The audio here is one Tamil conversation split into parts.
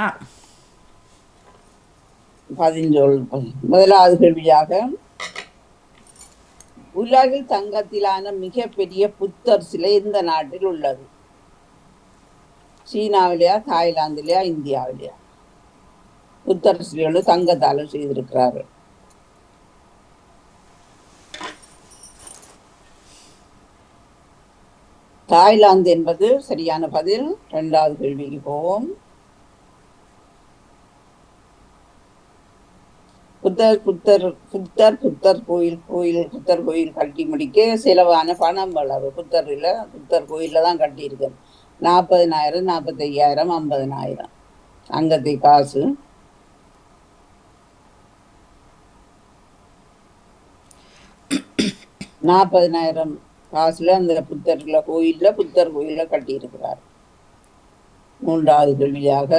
ஆ பதிஞ்சொல். முதலாவது கேள்வியாக, உலகில் தங்கத்திலான மிகப்பெரிய புத்தர் சிலை எந்த நாட்டில் உள்ளது? சீனாவிலையா, தாய்லாந்திலையா, இந்தியாவிலையா? புத்தர் சிலையோடு தங்கத்தால செய்திருக்கிறார்கள். தாய்லாந்து என்பது சரியான பதில். இரண்டாவது கேள்விக்கு போவோம். புத்தர் புத்தர் புத்தர் புத்தர் கோயில் கட்டி முடிக்க செலவான பணம் அளவு? புத்தர் கோயில்ல தான் கட்டியிருக்கேன். 40,000, 45,000, 50,000 அங்கத்தை காசு. 40,000 காசுல அந்த புத்தர் கோயில்ல கட்டியிருக்கிறார். மூன்றாவது கேள்வியாக,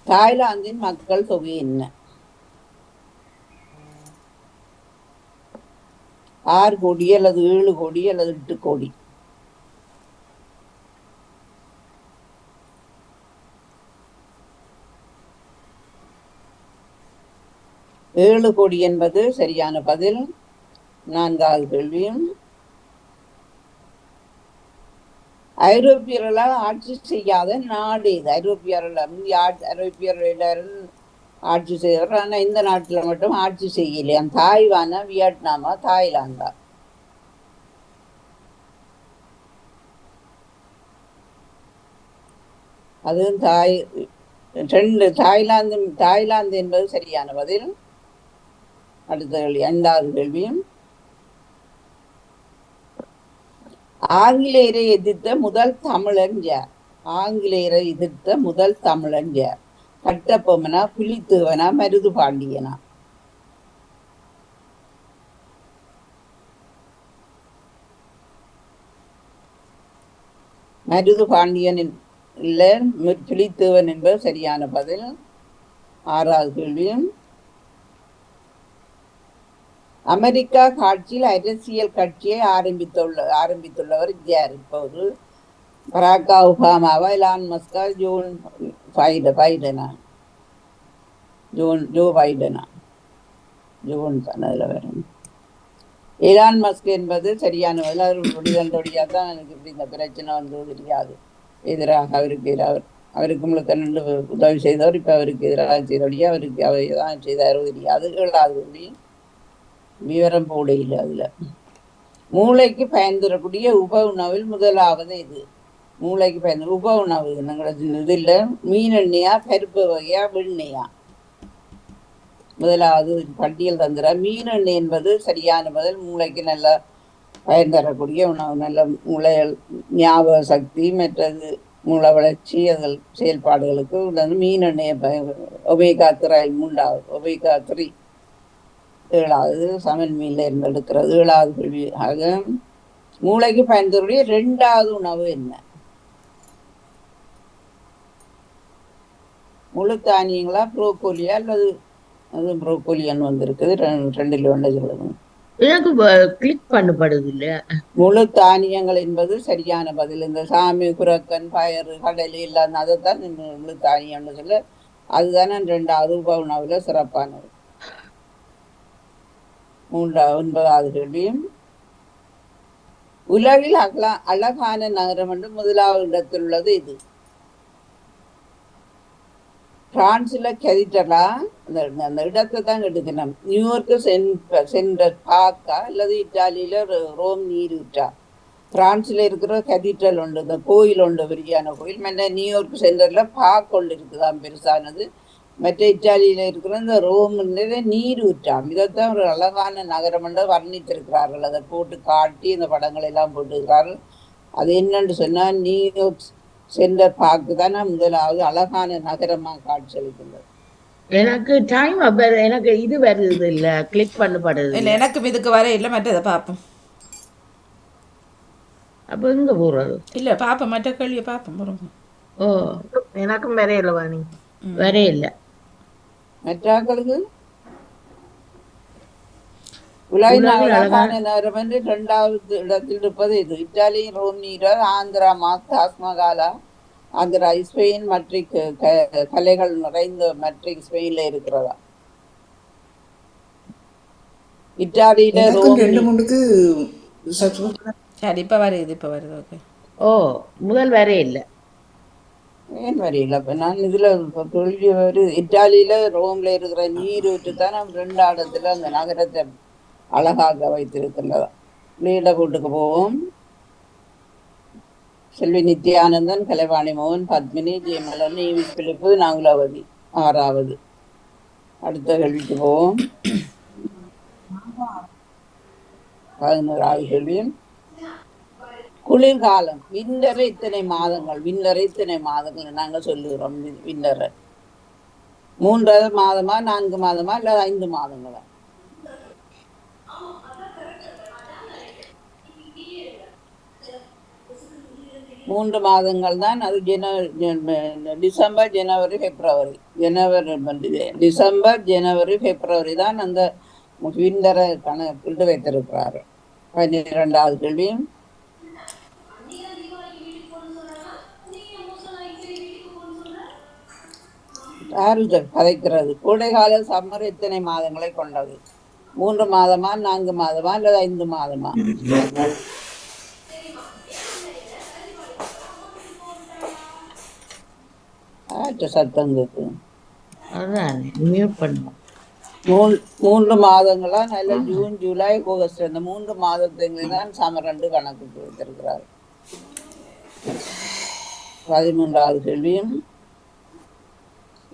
தாய்லாந்தின் மக்கள் தொகை என்ன? 6 கோடி அல்லது 7 கோடி அல்லது 8 கோடி? 7 கோடி என்பது சரியான பதில். நான்காவது கேள்வியும், ஐரோப்பியர்களால் ஆட்சி செய்யாத நாடு இது? ஐரோப்பியர்கள் எல்லாரும் ஆட்சி செய்தவர். ஆனா இந்த நாட்டுல மட்டும் ஆட்சி செய்யலையாம். தாய்வானா, வியட்நாமா, தாய்லாந்தா? அது தாய்லாந்து என்பது சரியான பதில். அடுத்த கேள்வி, ஐந்தாவது கேள்வியும், ஆங்கிலேயரை எதிர்த்த முதல் தமிழன் யார்? ஆங்கிலேயரை எதிர்த்த முதல் தமிழன் யார்? கட்டபொம்மனா, புலித்தேவனா, மருது பாண்டியனா? மருது பாண்டியன் இல்ல, புலித்தேவன் என்பது சரியான பதில். ஆறாவது கேள்வியும், அமெரிக்கா காட்சியில் அரசியல் கட்சியை ஆரம்பித்துள்ளவர் யார்? இப்போது பராக் ஒபாமாவா, எலான் மஸ்கா, ஜோ பைடனா? ஜோன் தான் அதுல வரும். எலான் மஸ்க் என்பது சரியான பதில். தான் எனக்கு இப்படி இந்த பிரச்சனை வந்தது தெரியாது. எதிராக அவருக்கு முழுக்க நின்று உதவி செய்தவர். இப்ப அவருக்கு எதிராக செய்தபடியா அவருக்கு அவர் தான் செய்தாரோ தெரியாது. 7வது விவரம் போட இல்லை அதுல. மூளைக்கு பயந்துடக்கூடிய உப உணவில் முதலாவது இது? மூளைக்கு பயந்து உப உணவு இது இல்ல. மீன் எண்ணெயா, பருப்பு வகையா, வெண்ணெயா? முதலாவது பட்டியல் தந்துற. மீன் எண்ணெய் என்பது சரியான பதில். மூளைக்கு நல்ல பயன் தரக்கூடிய உணவு. நல்ல மூளை ஞாபக சக்தி, மற்றது மூளை வளர்ச்சி, அதில் செயல்பாடுகளுக்கு மீன் எண்ணெயை ஒமேகா 3. 7வது சமன் மீன்ல இருந்து எடுக்கிறது. 7வது கேள்வியாக, மூளைக்கு பயன்படுத்தக்கூடிய 2வது உணவு என்ன? முழு தானியங்களா, புரோக்கோலியா அல்லது அது புரோக்கோலியான்னு வந்திருக்குது. 2ல் ஒன்றை சொல்லணும். எனக்கு கிளிக் பண்ணப்படுது இல்ல. முழு தானியங்கள் என்பது சரியான பதில். இந்த சாமி, குரக்கன், பயறு, கடலை எல்லாம் அதைத்தான் முழு தானியம்னு சொல்ல. அதுதானே 2வது உப உணவுல சிறப்பானது. 9வது கேள்வியும், உலகில் அழகான நகரம் என்று முதலாவது இடத்தில் உள்ளது இது? பிரான்ஸ்ல கெதிட்டலா? அந்த இடத்தை தான் எடுக்கணும். நியூயார்க்கு சென்ட்ரல் பார்க்கா அல்லது இத்தாலியில ரோம் நீரூற்றா? பிரான்ஸ்ல இருக்கிற கெதிட்ரல் உண்டு, இந்த கோயில் உண்டு, பெரியான கோயில். மற்ற நியூயார்க் சென்டர்ல பார்க் ஒன்று இருக்குதான் பெருசானது. மற்ற இத்தாலியில இருக்கிற இந்த ரோம் நீரூற்றாம். இதைத்தான் ஒரு அழகான நகரம் என்று வர்ணித்திருக்கிறார்கள். அதை போட்டு காட்டி இந்த படங்கள் எல்லாம் போட்டிருக்கிறார்கள். அது என்னன்னு சொன்னா, நியூயார்க் சென்டர் பார்க்கு தானே முதலாவது அழகான நகரமா காட்சியளிக்கின்றது. எனக்கு டைம் எனக்கு இது வருது இல்ல, கிளிக் பண்ணப்படுது இல்லை, எனக்கும் இதுக்கு வர இல்லை. மற்றதை பார்ப்போம். அப்ப எங்க போறது? இல்ல பார்ப்போம், மற்ற கேள்வியை பார்ப்போம். போறோம். ஓ, எனக்கும் வரையில வாணி வரையில்ல. மற்றாக்களுக்கு உலகின் அழகான நகரம் என்று 2வது இடத்தில் இருப்பது இது? இத்தாலி ரோம் நீரர், ஆந்திரா தாஜ்மஹாலா, அந்த ஸ்பெயின் மெட்ரிக் கலைகள் நிறைந்த மெட்ரிக் ஸ்பெயின்ல இருக்கிறதா. இத்தாலியில எனக்கும் ரோம் 2 3க்கு சர்ச் பண்ண சரி இப்போ வருது இப்போ வருது ஓகே. ஓ முதல் வேற இல்ல. ஏன் வரையில அப்ப நான் இதுல கேள்வி வருது. இத்தாலியில ரோம்ல இருக்கிற நீரூற்று தான் ரெண்டு இடத்துல அந்த நகரத்தை அழகாக வைத்திருக்கின்றதா. நீண்ட கூட்டுக்கு போவோம். செல்வி நித்யானந்தன், கலைவாணி மோகன், பத்மினி, ஜெயமலன், ஈவிஸ் பிலிப்பு, நாகுலாவதி 6வது. அடுத்த கேள்விக்கு போவோம். 11வது கேள்வி. குளிர்காலம் விண்டரை இத்தனை மாதங்கள், விண்டரை இத்தனை மாதங்கள் நாங்கள் சொல்லுகிறோம். விண்டரை 3 மாதமா 4 மாதமா இல்ல 5 மாதங்களா? மூன்று மாதங்கள் தான். அது டிசம்பர் ஜனவரி பிப்ரவரி. டிசம்பர் ஜனவரி பிப்ரவரி தான் அந்த விண்டரை கணக்கிட்டு வைத்திருக்கிறாரு. 12வது கேள்வி. கதைக்கிறது கோடைகால சம்மர் எத்தனை மாதங்களை கொண்டது? 3 மாதமா 4 மாதமா அல்லது 5 மாதமா? சத்தம் கேக்கு. அதான் மியூட் பண்ணுவோம். 3 மாதங்களா? நல்ல ஜூன் ஜூலை ஆகஸ்ட் அந்த 3 மாதத்துக்கு தான் சமர் 2 கணக்கு வைத்திருக்கிறார். 13வது கேள்வி.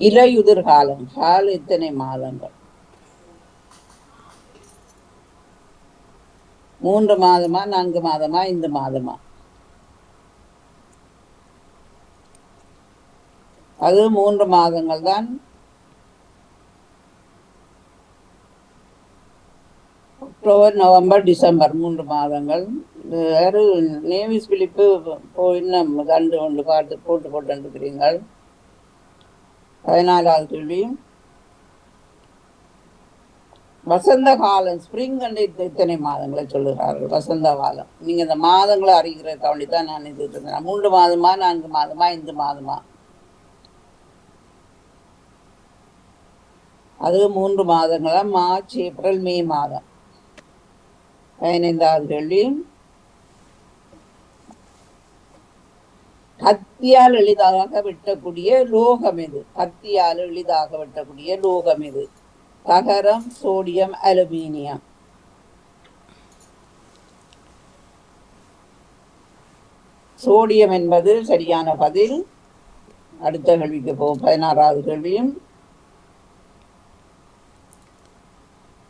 இலையுதிர் காலம் கால் எத்தனை மாதங்கள்? 3 மாதமா 4 மாதமா 5 மாதமா? அது 3 மாதங்கள் தான். அக்டோபர் நவம்பர் டிசம்பர் 3 மாதங்கள். வேறு நேவிஸ் பிலிப்பு இன்னும் 2 ஒன்று பார்த்து போட்டு இருக்கிறீர்கள். 14வது கேள்வி. வசந்த காலம் ஸ்பிரிங் அண்ட் இத்தனை மாதங்களை சொல்லுகிறார்கள். வசந்த காலம் நீங்க இந்த மாதங்களை அறிகிற கவனித்தான் நான் இது 3 மாதமா 4 மாதமா 5 மாதமா? அது 3 மாதங்களா? மார்ச் ஏப்ரல் மே மாதம். 15வது கேள்வி. கத்தியால் எளிதாக வெட்டக்கூடிய லோகம் எது? கத்தியால் எளிதாக வெட்டக்கூடிய லோகம் எது? தகரம், சோடியம், அலுமினியம். சோடியம் என்பது சரியான பதில். அடுத்த கேள்விக்கு போகும். 16வது கேள்வியும்.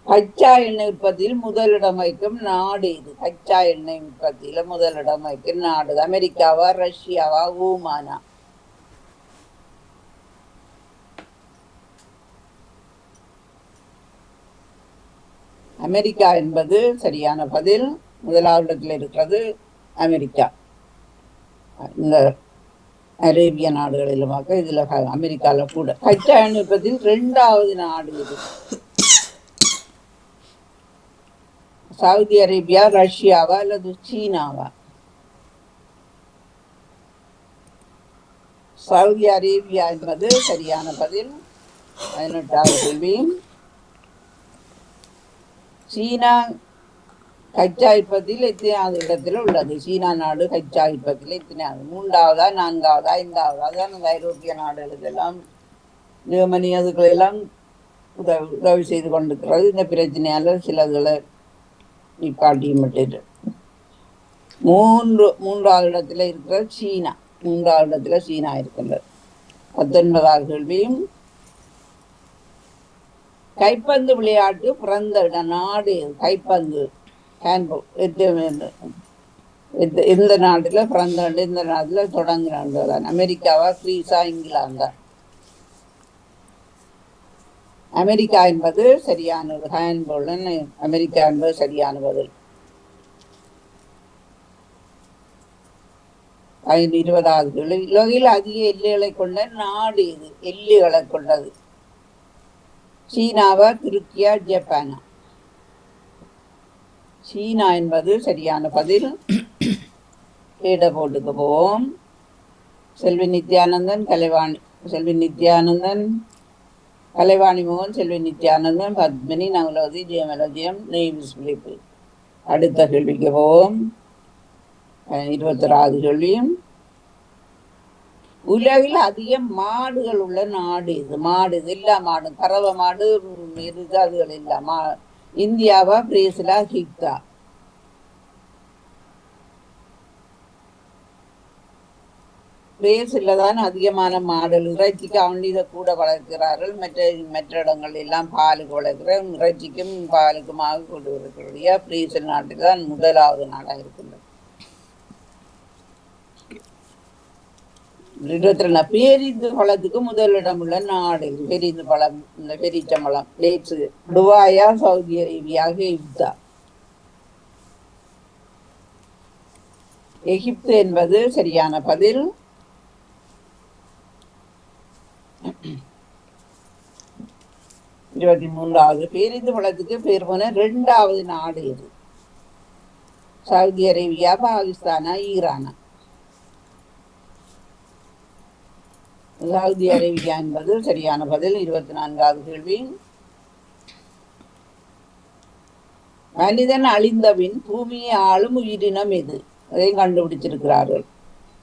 கச்சா எண்ணெய் உற்பத்தியில் முதலிடம் வைக்கும் நாடு இது? கச்சா எண்ணெய் உற்பத்தியில முதலிடம் வைக்கும் நாடு அமெரிக்காவா, ரஷ்யாவா, ஓமானா? அமெரிக்கா என்பது சரியான பதில். முதலாவது இடத்துல இருக்கிறது அமெரிக்கா. இந்த அரேபிய நாடுகளில் பார்க்க இதுல அமெரிக்கால கூட. கச்சா எண்ணெய் உற்பத்தியில் 2வது நாடு இது? சவுதி அரேபியா, ரஷ்யாவா அல்லது சீனாவா? சவுதி அரேபியா என்பது சரியான பதில். 18வது கேள்வி. சீனா கச்சா உற்பத்தியில் எத்தனையாவது இடத்துல உள்ளது? சீனா நாடு கச்சா உற்பத்தியில் எத்தனையாவது? 3வதா 4வதா 5வதா? அதான் அந்த ஐரோப்பிய நாடுகளுக்கெல்லாம் ஜெர்மனி அதுகளெல்லாம் உதவி செய்து கொண்டிருக்கிறது. இந்த பிரச்சனையால சிலதுகளை நிப்பாட்டியும் விட்டு 3வது இடத்துல இருக்கிற சீனா. 3வது இடத்துல சீனா இருக்கின்றது. 19வது கேள்வியும். கைப்பந்து விளையாட்டு பிறந்த இடம் நாடு? கைப்பந்து ஹேண்ட்பால் எந்த நாட்டுல பிறந்த இந்த நாட்டுல தொடங்குறான்? அமெரிக்காவா, கிரீஸா, இங்கிலாந்தா? அமெரிக்கா என்பது சரியானது. ஹேண்ட்பால் அமெரிக்கா என்பது சரியான பதில். 20வது கேள்வி. உலகில் அதிக எல்லைகளை கொண்ட நாடு இது? எல்லைகளை கொண்டது சீனாவா, துருக்கியா, ஜப்பானா? சீனா என்பது சரியான பதில். போட்டுக்கு போவோம். செல்வி நித்யானந்தன், செல்வி நித்யானந்தன், கலைவாணி மோகன், செல்வி நித்யானந்தன், பத்மினி, நவலோதி, ஜெயமலஜியம், நேவிஸ் பிலிப்பு. அடுத்த கேள்விக்கு போவோம். 21வது கேள்வியும், உலகில் அதிக மாடுகள் உள்ள நாடு இது? மாடு இது எல்லா மாடும், கறவை மாடு இது அதுகள் இல்ல. இந்தியாவா, பிரேசிலா, ஹிக்தா? பிரேசில்ல தான் அதிகமான மாடுகள். இறைச்சிக்கு அவண்டித கூட வளர்க்கிறார்கள். மற்ற இடங்கள் எல்லாம் பாலுக்கு வளர்க்கிற, இறைச்சிக்கும் பாலுக்குமாக கொண்டு வருகிறபடியா பிரேசில் நாட்டில் தான் முதலாவது நாடாக இருக்கின்றது. 22 பேரிந்து பழத்துக்கு முதலிடம் உள்ள நாடு பெரிந்து பழம். இந்த பெரிச்சம்பழம் டேட்ஸு துபாயா, சவுதி அரேபியாக, எகிப்தா? எகிப்து என்பது சரியான பதில். 23வது பேரிந்து பழத்துக்கு பேர் போன 2வது நாடு எது? சவுதி அரேபியா, பாகிஸ்தானா, ஈரானா? சவுதி அரேபியா என்பது சரியான பதில். 24வது கேள்வி, மனிதன் அழிந்தபின் பூமியை ஆளும் உயிரினம் எது? அதையும் கண்டுபிடிச்சிருக்கிறார்கள்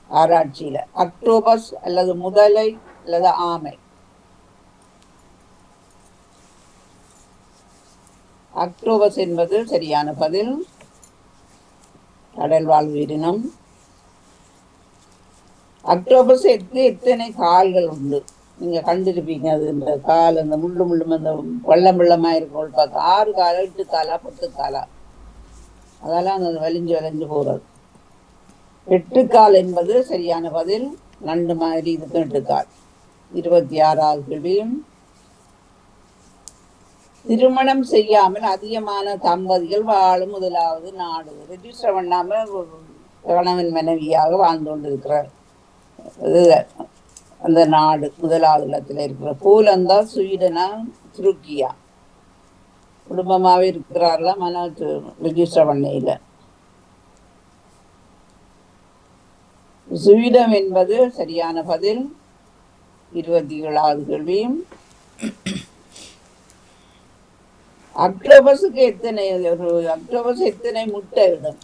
ஆராய்ச்சியில. அக்டோபஸ் அல்லது முதலை அல்லது ஆமை? அக்டோபஸ் என்பது சரியான பதில். கடல் வாழ் உயிரினம். அக்டோபஸுக்கு எத்தனை கால்கள் உண்டு? நீங்க கண்டிருப்பீங்க. அது இந்த கால் அந்த முள்ளும் அந்த வெள்ளமா இருக்கும் பார்க்க 6 காலா, 8 காலா, 10 காலா? அதெல்லாம் அந்த வலிஞ்சு போறது. 8 கால் என்பது சரியான பதில். நண்டு மாதிரி இதுக்கு 8 கால். 26வது கேள்வியும், திருமணம் செய்யாமல் அதிகமான தம்பதிகள் வாழும் முதலாவது நாடு? ரெஜிஸ்டர் பண்ணாம கணவன் மனைவியாக வாழ்ந்து கொண்டிருக்கிறார் அந்த நாடு முதலாவது இடத்துல இருக்கிற? போலந்தா, ஸ்வீடனா, துருக்கியா? குடும்பமாவே இருக்கிறார்களா? ரெஜிஸ்டர் பண்ணையில. ஸ்வீடன் என்பது சரியான பதில். 27வது கேள்வியும், அக்டோபஸுக்கு அக்டோபஸ் எத்தனை முட்டை இடும்?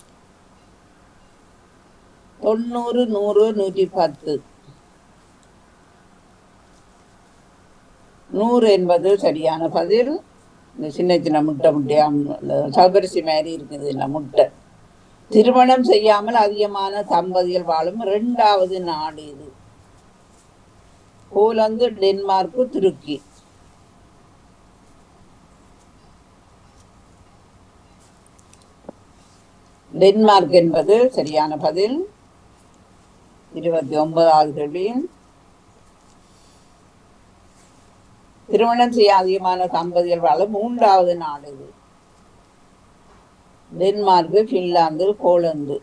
90, 100, 110? 100 என்பது சரியான பதில். இந்த சின்ன முட்டையா சபரிசி மாதிரி இருக்குது இந்த முட்டை. திருமணம் செய்யாமல் அதிகமான தம்பதிகள் வாழும் 2வது நாடு இது? போலந்து, டென்மார்க்கு, துருக்கி? டென்மார்க் என்பது சரியான பதில். 29வது கேள்வி, திருமணம் செய்ய அதிகமான தம்பதிகள் வாழும் 3வது நாடு இது? Denmark, Finland, Poland?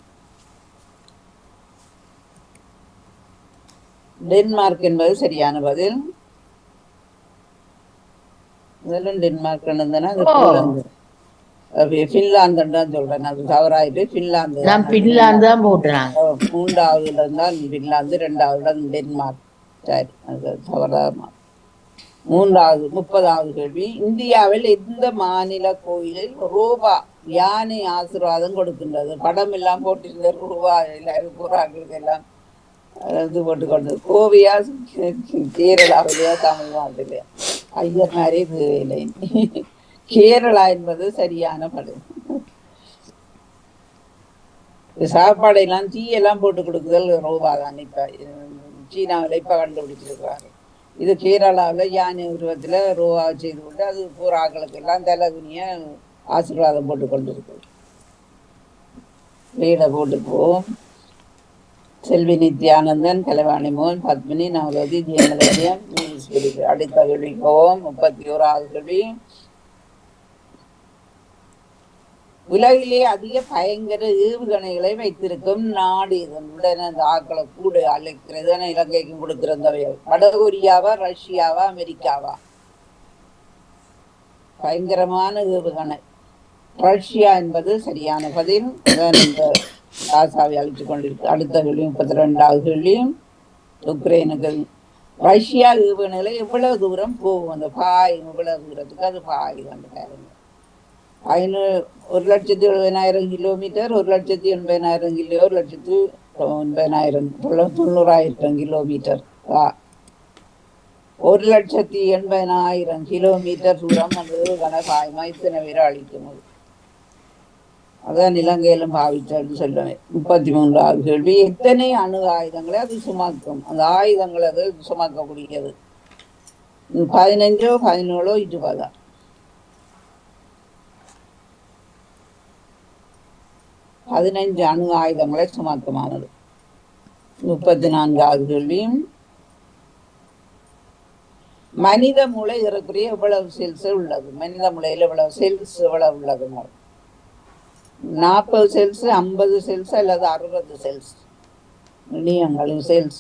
டென்மார்க் என்பது சரியான பதில். இதெல்லாம் டென்மார்க் இருந்ததுன்னா அது போலந்து. பின்லாந்து தான் சொல்றேன், அது தவறாயிட்டு. பின்லாந்து நான் பின்லாந்து தான் போட்டுறேன். 3வதுல இருந்தால் பின்லாந்து, 2வதுல டென்மார்க். சரி, அது தவறாமா. 30வது கேள்வி, இந்தியாவில் எந்த மாநில கோயிலில் ரூபா யானை ஆசீர்வாதம் கொடுக்கின்றது? படம் எல்லாம் போட்டிருந்த ரூபா எல்லாரும் புறாக்களுக்கு எல்லாம் இது போட்டுக்கொண்டு. கோவையா, கேரளாவிலையா, தமிழ்நாட்டிலையா? ஐயர் மாதிரி இது இல்லை. கேரளா என்பது சரியான படம். சாப்பாடெல்லாம் டீயெல்லாம் போட்டு கொடுக்குதல் ரூபா தான். இப்ப சீனாவில் இப்ப கண்டுபிடிச்சிருக்கிறாரு. இது கேரளாவில் யானை உருவத்துல ரூபா செய்து கொண்டு அது பூராக்களுக்கு எல்லாம் தலைகுனிய ஆசீர்வாதம் போட்டு கொண்டு இருக்கு. வீடை போட்டு போவோம். செல்வி நித்யானந்தன், கலைவாணி மோகன், பத்மினி, நவலோதி, ஜெயமலஜியம், அடுத்த கேள்வி போவோம். 31வது கேள்வி, உலகிலே அதிக பயங்கர ஏவுகணைகளை வைத்திருக்கும் நாடு இது? உடனே அந்த ஆக்களை கூட அழைக்கிறது இலங்கைக்கும் கொடுக்கிறவைகள். வடகொரியாவா, ரஷ்யாவா, அமெரிக்காவா? பயங்கரமான ஏவுகணை ரஷ்யா என்பது சரியான பதில். இந்த ராசாவை அழிச்சு கொண்டிருக்கு. அடுத்த கேள்வி 32வது கேள்வி, உக்ரைனுக்கு. ரஷ்யா ஏவுகணைகளை எவ்வளவு தூரம் போகும் அந்த பாய், எவ்வளவு தூரத்துக்கு அது பாய் வந்து பாருங்க. 1,70,000 கிலோமீட்டர், 1,80,000 கிலோ, 1,80,000 கிலோமீட்டர், 1,80,000 கிலோமீட்டர் தூரம் வந்து கனபாயமா இத்தனை பேரை அழிக்கும். அதான் இலங்கையிலும் பாவிச்சன்னு சொல்லுவேன். 33வது கேள்வி, எத்தனை அணு ஆயுதங்களை அது சுமக்கும்? அந்த ஆயுதங்கள் அது சுமக்கக்கூடியது 15, 17, 20. 15 அணு ஆயுதங்களை சுமக்குமானது. 34வது கேள்வி, மனித மூளை இறக்குரிய எவ்வளவு செல்ஸ் உள்ளது? மனித மூளையில் எவ்வளவு செல்ஸ் எவ்வளவு உள்ளது? 40 செல்ஸ், 50 செல்ஸ் அல்லது 60 செல்ஸ்? நீங்களின் செல்ஸ்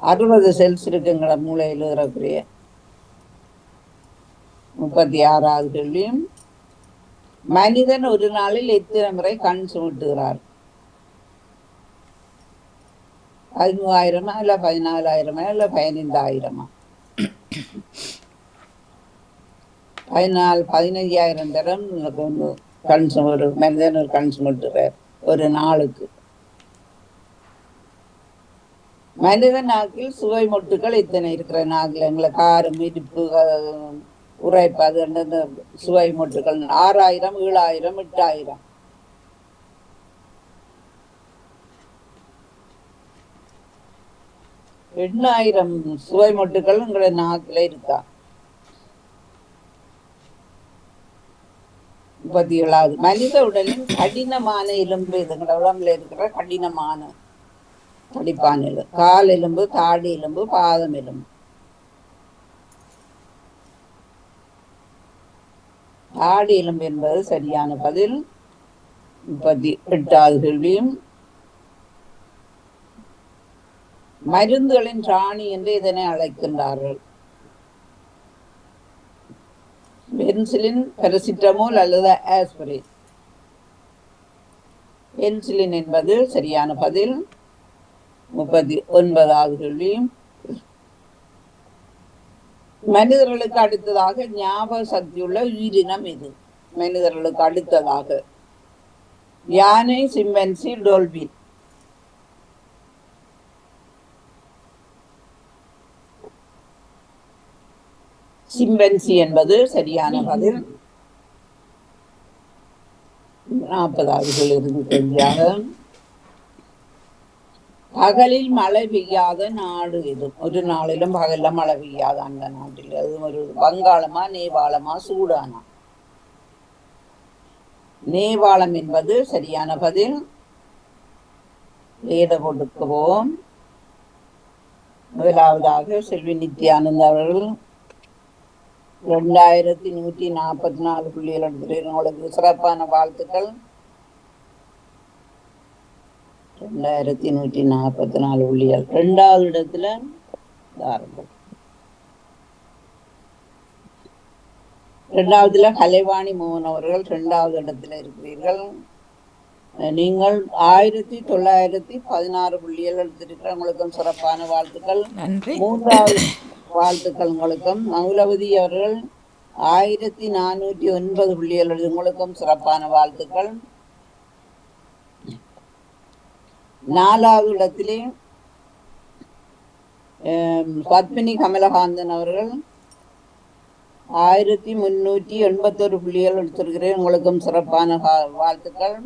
60 செல்ஸ் இருக்குங்கிற மூளையில் இறக்குரிய. 36வது கேள்வி, மனிதன் ஒரு நாளில் எத்தனை முறை கண் சுமிட்டுகிறார்? 13,000 இல்ல 14,000 இல்ல 15,000? 15,000 தரம் கண் ஒரு மனிதன் ஒரு கண் சுமிட்டுகிறார் ஒரு நாளுக்கு. மனித நாக்கில் சுவை மொட்டுகள் எத்தனை இருக்கிற? நாக்கில் எங்களை காரம், இனிப்பு, உரைப்பு, அது அந்த சுவை மொட்டுகள் 6,000, 7,000, 8,000? 8,000 சுவை மொட்டுகள் உங்களை நாக்கில் இருக்கா? 37வது, மனித உடலின் கடினமான எலும்பு எதுங்கிற உடம்புல இருக்கிற கடினமான தடிப்பான எலும்பு? கால் எலும்பு, தாடி எலும்பு, பாதம் எலும்பு? தாடி எலும்பு என்பது சரியான பதில். 38வது கேள்வியும், மருந்துகளின் ராணி என்று இதனை அழைக்கின்றார்கள்? பென்சிலின், பாராசிட்டமோல் அல்லது ஆஸ்பிரின்? பென்சிலின் என்பது சரியான பதில். 39வது கேள்வி, மனிதர்களுக்கு அடுத்ததாக ஞாபக சக்தியுள்ள உயிரினம் எது? மனிதர்களுக்கு அடுத்ததாக யானை, சிம்பன்சி, டோல்பின்? சிம்பன்சி என்பது சரியான பதில். 40வது இருந்து தெரிஞ்சாக, பகலில் மழை பெய்யாத நாடு எது? ஒரு நாளிலும் பகல்ல மழை பெய்யாத அந்த நாட்டில். அது ஒரு வங்காளமா, நேபாளமா, சூடானா? நேபாளம் என்பது சரியான பதில். வேத போட்டுக்குவோம். முதலாவதாக செல்வி நித்யானந்த் அவர்கள் 2144 புள்ளிகள் எடுத்துட்டு உங்களுக்கு சிறப்பான வாழ்த்துக்கள். 2144 புள்ளிகள். 2வது இடத்துல தாருங்கள். 2வதுல கலைவாணி மோகன் அவர்கள் 2வது இடத்துல இருக்கிறீர்கள். நீங்கள் 1916 புள்ளிகள் எடுத்திருக்கிற உங்களுக்கும் சிறப்பான வாழ்த்துக்கள். 3வது வாழ்த்துக்கள் உங்களுக்கும். மௌலவதி அவர்கள் 1409 புள்ளிகள், உங்களுக்கும் சிறப்பான வாழ்த்துக்கள். 4வது இடத்திலே பத்மினி கமலகாந்தன் அவர்கள் 1381 புள்ளிகள் எடுத்திருக்கிறேன், உங்களுக்கும் சிறப்பான வாழ்த்துக்கள்.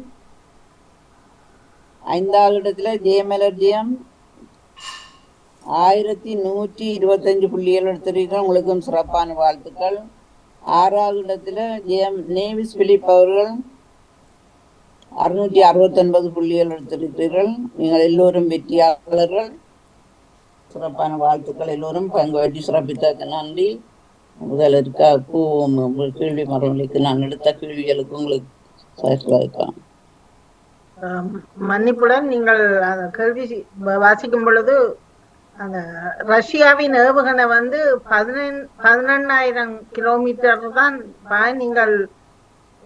5வது இடத்துல ஜெயமலர்ஜியம் 1125 புள்ளிகள் எடுத்திருக்கிறேன், உங்களுக்கும் சிறப்பான வாழ்த்துக்கள். 6வது இடத்துல நேவிஸ் பிலிப் அவர்கள் 669 புள்ளிகள் எடுத்திருக்கிறீர்கள். நீங்கள் எல்லோரும் வெற்றியாளர்கள். சிறப்பான வாழ்த்துக்கள். எல்லோரும் பங்கு பற்றி சிறப்பித்ததற்கு நன்றி. முதலருக்கா கேள்வி மரங்களுக்கு நான் எடுத்த கேள்விகளுக்கு உங்களுக்கு சரிக்கலாம். மன்னிப்புடன் நீங்கள் அந்த கேள்வி வாசிக்கும் பொழுது அந்த ரஷ்யாவின் ஏவுகணை வந்து 18,000 கிலோமீட்டர் தான் நீங்கள்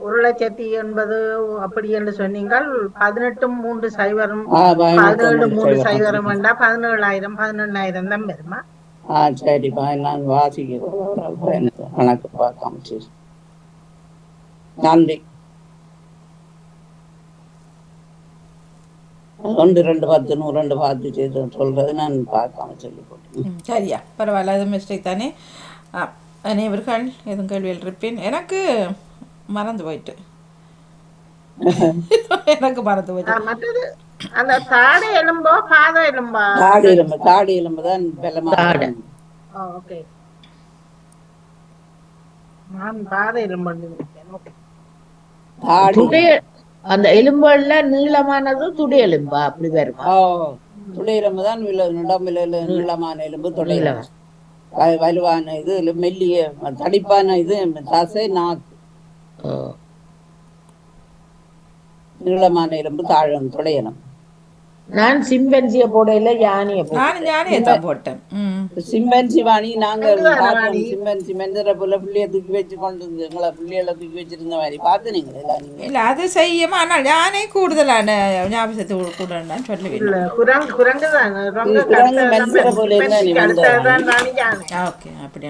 1,80,000 அப்படி என்று சொன்னீங்கள். 18,3,000 17,3 வேண்டா 17,000 18,000 தான் வருமா? சரிப்பா, நான் வாசிக்கிறேன், எனக்கு கணக்கு பார்க்காம சரி. நன்றி. 1, 2, 10, 102 பார்த்து செய்து சொல்றது நான் பார்க்காம சொல்லி போட்டேன். சரியா, பரவாயில்ல, அது மிஸ்டேக் தானே. அனைவர்கள் எதுவும் கேள்வியில் இருப்பேன். எனக்கு மறந்து போயிட்டு எனக்கு மறந்து போயிட்டு. மற்றது அந்த தாடை எலும்போ பாதம் எலும்பா? தாடி எலும்பு தான் பலமாக. ஓகே, நான் பாதை எலும்பு. அந்த எலும்புல நீளமானது துடை எலும்பா அப்படி வருமா? துடை எலும்பு தான் நீளமான எலும்பு. துடை வலுவான இது மெல்லிய தடிப்பான இது தசை நாக்கு. நீளமான எலும்பு தாழம் துடை எலும்பு. நான் சிம்பன்சிய போடையில யானைய தான் போட்டேன். சிம்பன்சி வாணி நாங்க பார்த்தோம். சிம்பன்சி மெஞ்சர போல பிள்ளைய தூக்கி வச்சு கொண்டு எங்களை பிள்ளைகளை தூக்கி வச்சிருந்த மாதிரி பார்த்து நீங்களா? நீங்க இல்ல அது செய்யுமா, ஆனால் யானை கூடுதலான ஞாபகத்தை கூட சொல்லுவேன். குரங்கு மெஞ்சர போல இருந்தா நீ ஓகே, அப்படி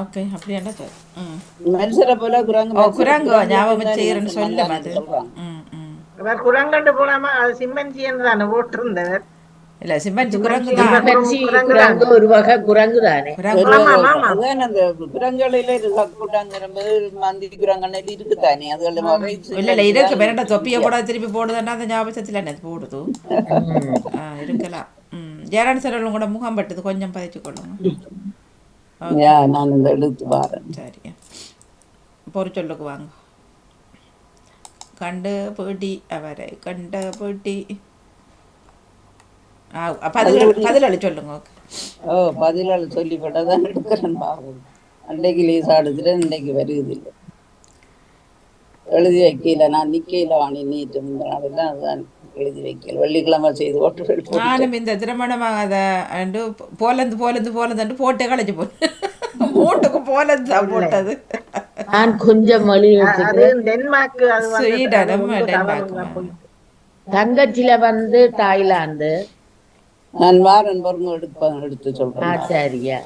ஓகே, அப்படி என்ன மெஞ்சர போல குரங்கு ஞாபகம் செய்யறேன்னு சொல்ல அது. குரங்கண்டு போலாமா? அது சிம்பன்சின்னு தானே போட்டிருந்தவர். இல்ல, சிம்பன்சி குரங்கு ஒரு வகை குரங்கு தானே. அந்த குரங்குகளில மந்தி குரங்கண்ண இருக்குதானே. அது இல்ல இருக்கு. வேற தொப்பிய கூட திருப்பி போடுதுன்னா அந்த ஞாபகத்துல என்ன போடுது இருக்கலாம். ஜெயராணி சார் கூட முகம் பட்டுது, கொஞ்சம் பதிச்சு கொள்ளுங்க. நான் இந்த எடுத்து வரேன். சரி, பொறிச்சொல்லுக்கு வாங்க. கண்டு போட்டி அவரை கண்ட போட்டி பதில் சொல்லுங்க. பதில் சொல்லிப்பட்டதான் எடுக்கிறேன். பாவம் அன்றைக்கு லேசாடுதுல இன்றைக்கு வருது இல்லை. எழுதி வைக்கல, நான் நிக்கையில வாணி நீட்டு முந்தினால அதான் எழுதி வைக்கல. வெள்ளிக்கிழமை செய்து ஓட்டு. நானும் இந்த திருமணமாக போலந்து போட்டே களைச்சு போட்டு மூட்டுக்கு போலந்து தான் போட்டது. நான் கொஞ்சம் தங்கச்சில வந்து தாய்லாந்து. நான் வாரன் பொருங்க எடுத்து சொல்றேன். சரியா,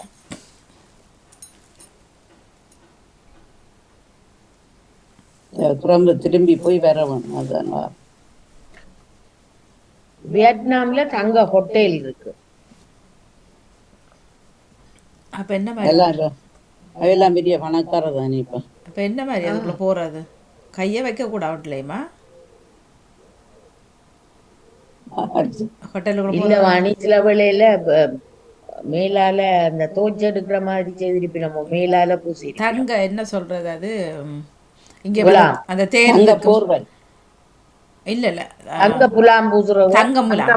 திரும்பி போய் வரவன். அதான் வியட்நாம்ல தங்க ஹோட்டல் இருக்கு. அப்ப என்ன மாதிரி அதெல்லாம் பெரிய பணக்காரர் தானே. இப்ப என்ன மாதிரி அதுக்குள்ள போறது? கைய வைக்க கூட அவுட்லையுமா இல்ல வாணி? சில வேளையில மேலால அந்த தோச்சு எடுக்கிற மாதிரி செய்திருப்போம். மேலால பூசி தங்க என்ன சொல்றது அது இங்க அந்த தேர்ந்த போர்வல் இல்ல இல்ல அங்க புலாம் பூசுறது. தங்கமுலாம்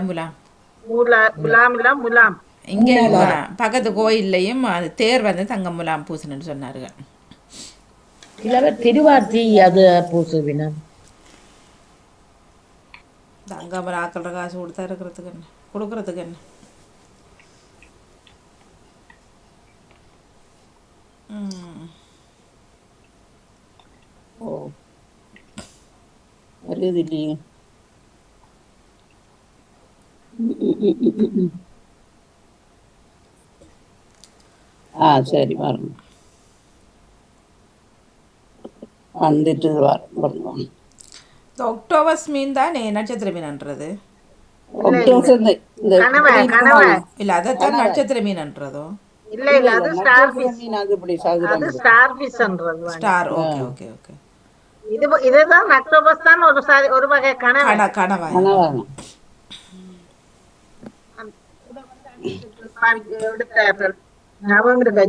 முலாம் இங்க பக்கத்து கோயில்லையும் அது தேர் வந்து தங்க முலாம் பூசணும்னு சொன்னாருங்க. திருவார்த்தி அது பூசுவினா தங்கம் ஆக்கிற காசு கொடுத்தா இருக்கிறதுக்கு என்ன கொடுக்கறதுக்கு என்ன? வருது இல்லையே. சரி வரணும் வந்துட்டு வரணும். ஒக்டோபஸ் மீன் தானே நட்சத்திர மீன்ன்றது? இல்ல அதான் நட்சத்திர மீன்ன்றதோ? இல்ல இல்ல அது ஸ்டார் ஃபிஷ். அது ஸ்டார் ஃபிஷ்ன்றது. ஸ்டார். Okay okay okay. இதுதான் ஆக்டோபஸ் தான் ஒரு வகை கனவா.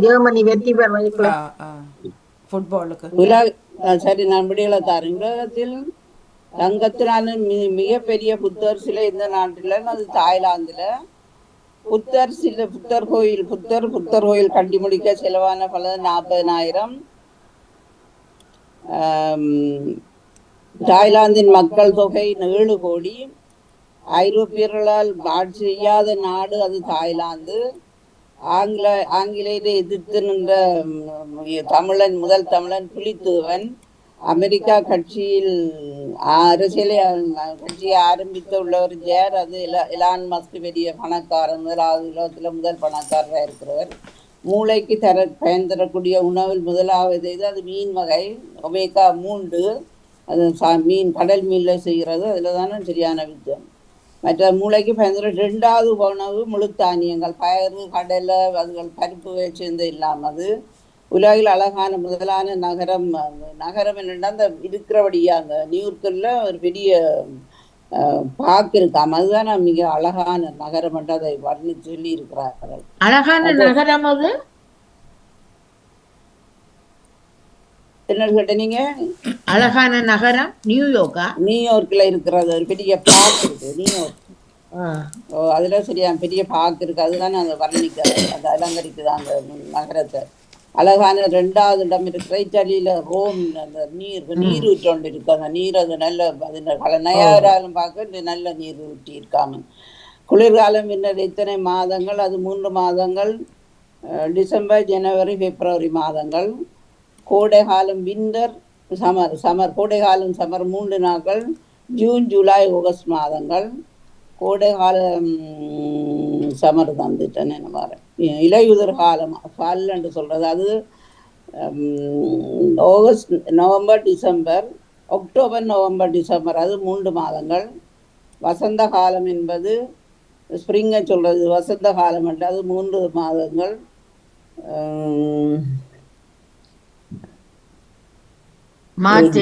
ஜெர்மனி வெற்றி பெற ஃபுட்பாலுக்கு. சரி, நான் விடியல தாரேன். உலகத்தில் தங்கத்தினால மிகப்பெரிய புத்தர் சிலை இந்த நாட்டில் அது தாய்லாந்துல. புத்தர் கோயில் கட்டி முடிக்க செலவான பல 40,000. தாய்லாந்தின் மக்கள் தொகை 7 கோடி. ஐரோப்பியர்களால் ஆட்சி செய்யாத நாடு அது தாய்லாந்து. ஆங்கிலேயரை எதிர்த்து நின்ற முதல் தமிழன் புலித்தேவன் அமெரிக்கா கட்சியில் அரசியலை கட்சியை ஆரம்பித்த உள்ளவர் ஜேர். அது எலான் மஸ்க் பெரிய பணக்காரர், முதலாவது உலகத்தில் முதல் பணக்காரராக இருக்கிறவர். மூளைக்கு பயன் தரக்கூடிய உணவில் முதலாவது இது அது மீன் வகை ஒமேகா 3. அது மீன் கடல் மீனில் செய்கிறது. அதில் தானே சரியான வித்தியம். மற்ற மூளைக்கு பயன்படுற 2வது உணவு முழு தானியங்கள், பயறு, கடலை, அதுகள் பருப்பு சேர்ந்து இல்லாமல். அது உலகில் அழகான முதலான நகரம் என்னென்னா அந்த இருக்கிறபடியா அந்த நியூயார்க்கில் ஒரு பெரிய பார்க் இருக்காம, அதுதான் மிக அழகான நகரம் என்று அதை வர்ணி சொல்லி இருக்கிறார்கள். அழகான நகரம் அது என்ன கேட்ட நீங்க? அழகான நகரம் நியூயார்க்கா? நியூயார்க்ல இருக்கிறது ஒரு பெரிய பார்க் இருக்கு நியூயார்க். அதுல சரியா பெரிய பார்க் இருக்கு. அதுதான் அந்த வர்ணிக்கிறது, அந்த அலங்கரிக்குது அந்த நகரத்தை. அழகான 2வது இடம் இருக்கிற இத்தாலியில ரோம். அந்த நீரூற்றொண்டு இருக்கு. அந்த நீர் அது நல்ல நயாராலும் பார்க்க நல்ல நீர் ஊற்றி இருக்காம. குளிர்காலம் பின்னர் எத்தனை மாதங்கள்? அது 3 மாதங்கள், டிசம்பர், ஜனவரி, பிப்ரவரி மாதங்கள். கோடை காலம் வின்டர், சமர் கோடை காலம் சமர் 3 நாட்கள், ஜூன், ஜூலை, ஆகஸ்ட் மாதங்கள். கோடை காலம் சமர் தந்துட்டேன் என்ன மாதிரி. இலையுதிர் காலம் ஃபால் என்று சொல்கிறது அது August, November, December, October, November, December, அது 3 மாதங்கள். வசந்த காலம் என்பது ஸ்ப்ரிங்கை சொல்கிறது, வசந்த காலம் என்று அது 3 மாதங்கள். மார்ச்,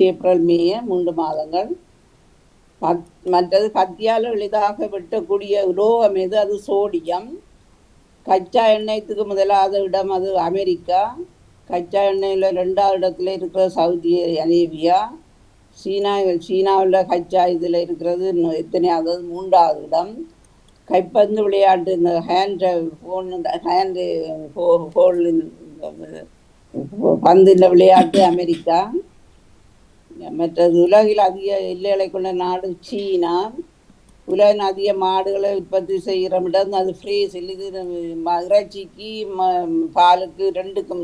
ஏப்ரல், மே 3 மாதங்கள். மற்றது கத்தியால் எளிதாக வெட்டக்கூடிய உலோகம் எது? அது சோடியம். கச்சா எண்ணெயத்துக்கு முதலாவது இடம் அது அமெரிக்கா. கச்சா எண்ணெயில் 2வது இடத்துல இருக்கிற சவுதி அரேபியா. சீனாவில் கச்சா இதில் இருக்கிறது எத்தனையாவது? 3வது இடம். கைப்பந்து விளையாட்டு, இந்த பந்தில் விளையாட்டு அமெரிக்கா. மற்றது உலகில் அதிக எல்லைகளை கொண்ட நாடு சீனா. உலகின் அதிக மாடுகளை உற்பத்தி செய்கிற இடம் அது பிரேசில். இது இறைச்சிக்கு பாலுக்கு 2க்கும்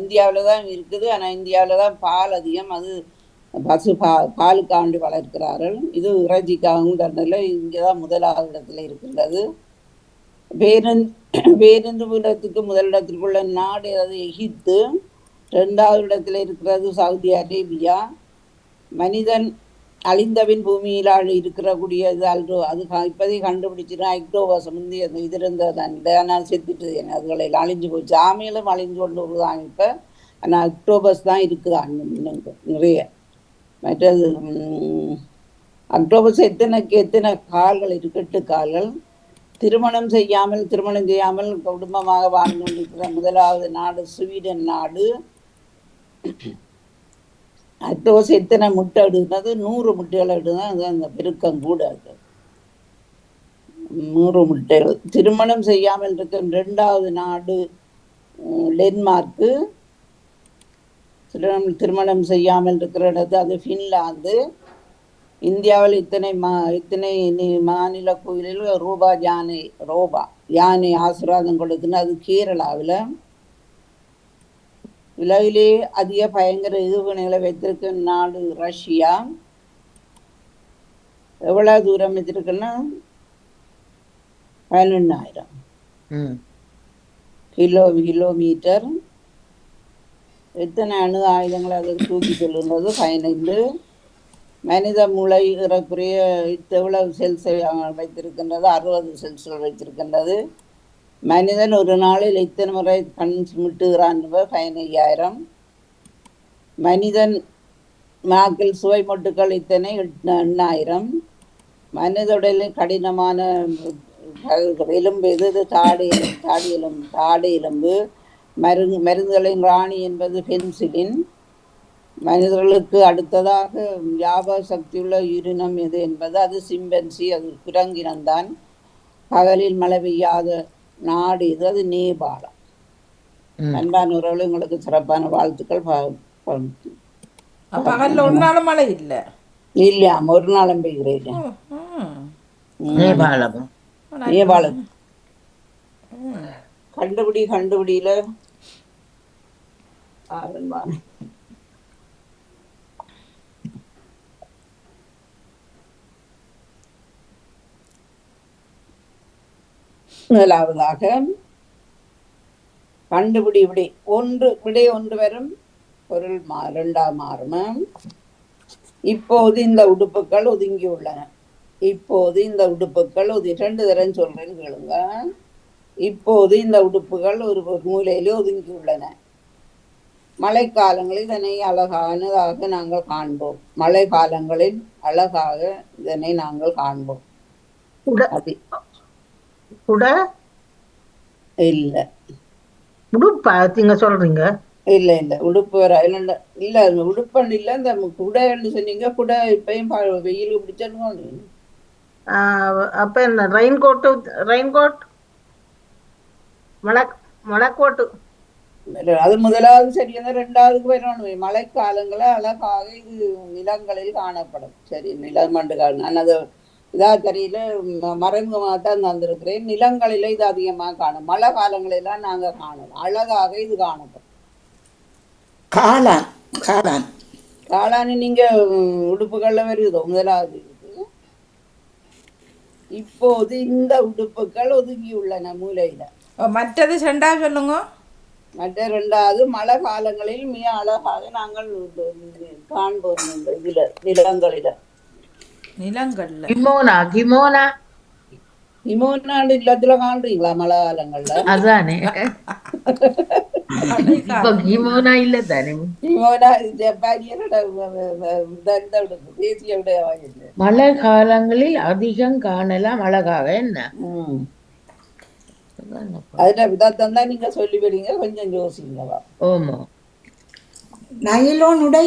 இந்தியாவில் தான் இருக்குது. ஆனால் இந்தியாவில் தான் பால் அதிகம். அது பசு பாலுக்காண்டி வளர்க்கிறார்கள். இது இறைச்சிக்காகவும் தண்டல இங்கே தான் முதலாவது இடத்துல இருக்கின்றது. பேருந்து இடத்துக்கு முதலிடத்திற்குள்ள நாடு அது எகிப்து. 2வது இடத்துல இருக்கிறது சவுதி அரேபியா. மனிதன் அழிந்தபின் பூமியில் இருக்கக்கூடியது அது இப்போதே கண்டுபிடிச்சிருக்கா. அக்டோபஸ் முந்தைய இது இருந்ததான், ஆனால் செத்துட்டு அதுகளை அழிஞ்சு போச்சு. ஆமையிலும் அழிஞ்சு கொண்டு வருதாங்க இப்போ. ஆனால் அக்டோபஸ் தான் இருக்குதான் நிறைய. மற்றது அக்டோபஸ் எத்தனை கால்கள் இருக்கு? 8 கால்கள். திருமணம் செய்யாமல் குடும்பமாக வாழ்ந்து கொண்டிருக்கிற முதலாவது நாடு ஸ்வீடன் நாடு. அக்டோபஸ் எத்தனை முட்டை எடுக்கிறது? 100 முட்டைகளை எடுதான். அது அந்த பெருக்கம் கூட இருக்கு, 100 முட்டைகள். திருமணம் செய்யாமல் இருக்க 2வது நாடு டென்மார்க்கு. திருமணம் செய்யாமல் இருக்கிற இடத்து அது ஃபின்லாந்து. இந்தியாவில் இத்தனை மாநில கோயிலில் யானை ஆசீர்வாதம் கொடுக்குன்னு அது கேரளாவில். உலகிலே அதிக பயங்கர எதிர்வினைகளை வைத்திருக்கும் நாடு ரஷ்யா. எவ்வளவு தூரம் வச்சிருக்குன்னா 11,000 கிலோமீட்டர். எத்தனை அணு ஆயுதங்களை அதை தூக்கி செல்லுன்றது 15. மனித மூளை இறக்குறைய எவ்வளவு செல்ஸை வைத்திருக்கின்றது? 60 செல்ஸ்கள் வைத்திருக்கின்றது. மனிதன் ஒரு நாளில் எத்தனை முறை கண் சிமிட்டுகிறான்? 15,000. மனிதன் நாக்கில் சுவை மொட்டுக்கள் இத்தனை? 8,000. மனித உடலில் கடினமான எலும்பு எது? தாடை எலும்பு. மருந்துகளின் ராணி என்பது பென்சிலின். மனிதர்களுக்கு அடுத்ததாக ஞாபக சக்தியுள்ள உயிரினம் எது என்பது அது சிம்பன்சி. அது குரங்கினம்தான். பகலில் மழை பெய்யாத நாடு இது? அது நேபாளம். அன்பான உறவுகள், உங்களுக்கு சிறப்பான வாழ்த்துக்கள். பகல்ல ஒரு நாளும் மழை இல்லை இல்லையாம், ஒரு நாளும் பெய்கிறேன். நேபாளம் கண்டுபிடியில ஆரம்பம். முதலாவதாக கண்டுபிடி விடை ஒன்று வரும் பொருள் இரண்டாம் மாறும். இப்போது இந்த உடுப்புகள் ஒதுங்கியுள்ளன. இப்போது இந்த உடுப்புகள் இரண்டு தரம் சொல்றேன்னு கேளுங்க. இப்போது இந்த உடுப்புகள் ஒரு மூலையிலே ஒதுங்கியுள்ளன. மழைக்காலங்களில் இதனை அழகானதாக நாங்கள் காண்போம். மழை காலங்களில் அழகாக இதனை நாங்கள் காண்போம். அது இல்ல உடுப்பா நீங்க சொல்றீங்க? இல்ல உடுப்பு வர இல்ல உடுப்பன் இல்ல. இந்த குடைன்னு சொன்னீங்க. குடை இப்பயும் வெயிலுக்கு பிடிச்சிருக்கோம். அப்ப என்ன ரெயின்கோட் மழைக்கோட்டு. அது முதலாவது சரியா, ரெண்டாவதுக்கு வரணும். மழைக்காலங்கள அழகாக இது நிலங்களில் காணப்படும். சரி, நிலமண்டு நான் அது இதா தெரியல, மறைமுகமாக தான் தந்திருக்கிறேன். நிலங்களில இது அதிகமாக காணும். மழை காலங்களெல்லாம் நாங்க காணும். அழகாக இது காணப்படும். காளான் நீங்க உடுப்புகள்ல வருதோ முதலாவது இருக்கு. இப்போது இந்த உடுப்புகள் ஒதுங்கியுள்ளன மூலையில. மற்றது ரெண்டா சொல்லுங்க. மற்ற ரெண்டாவது மழை காலங்களில் மிக அழகாக நாங்கள் காண்போம். இதுல நிலங்கள்ல இமோனாண்டு இல்லத்துல காண்றீங்களா மழை காலங்கள்ல? அதானே இல்ல தானே. தேசிய மழை காலங்களில் அதிகம் காணலாம் அழகாக. என்ன அதுல விதத்தான் தான் நீங்க சொல்லி வரீங்க. கொஞ்சம் யோசிங்கவா. ஓமா நைலோன் உடை.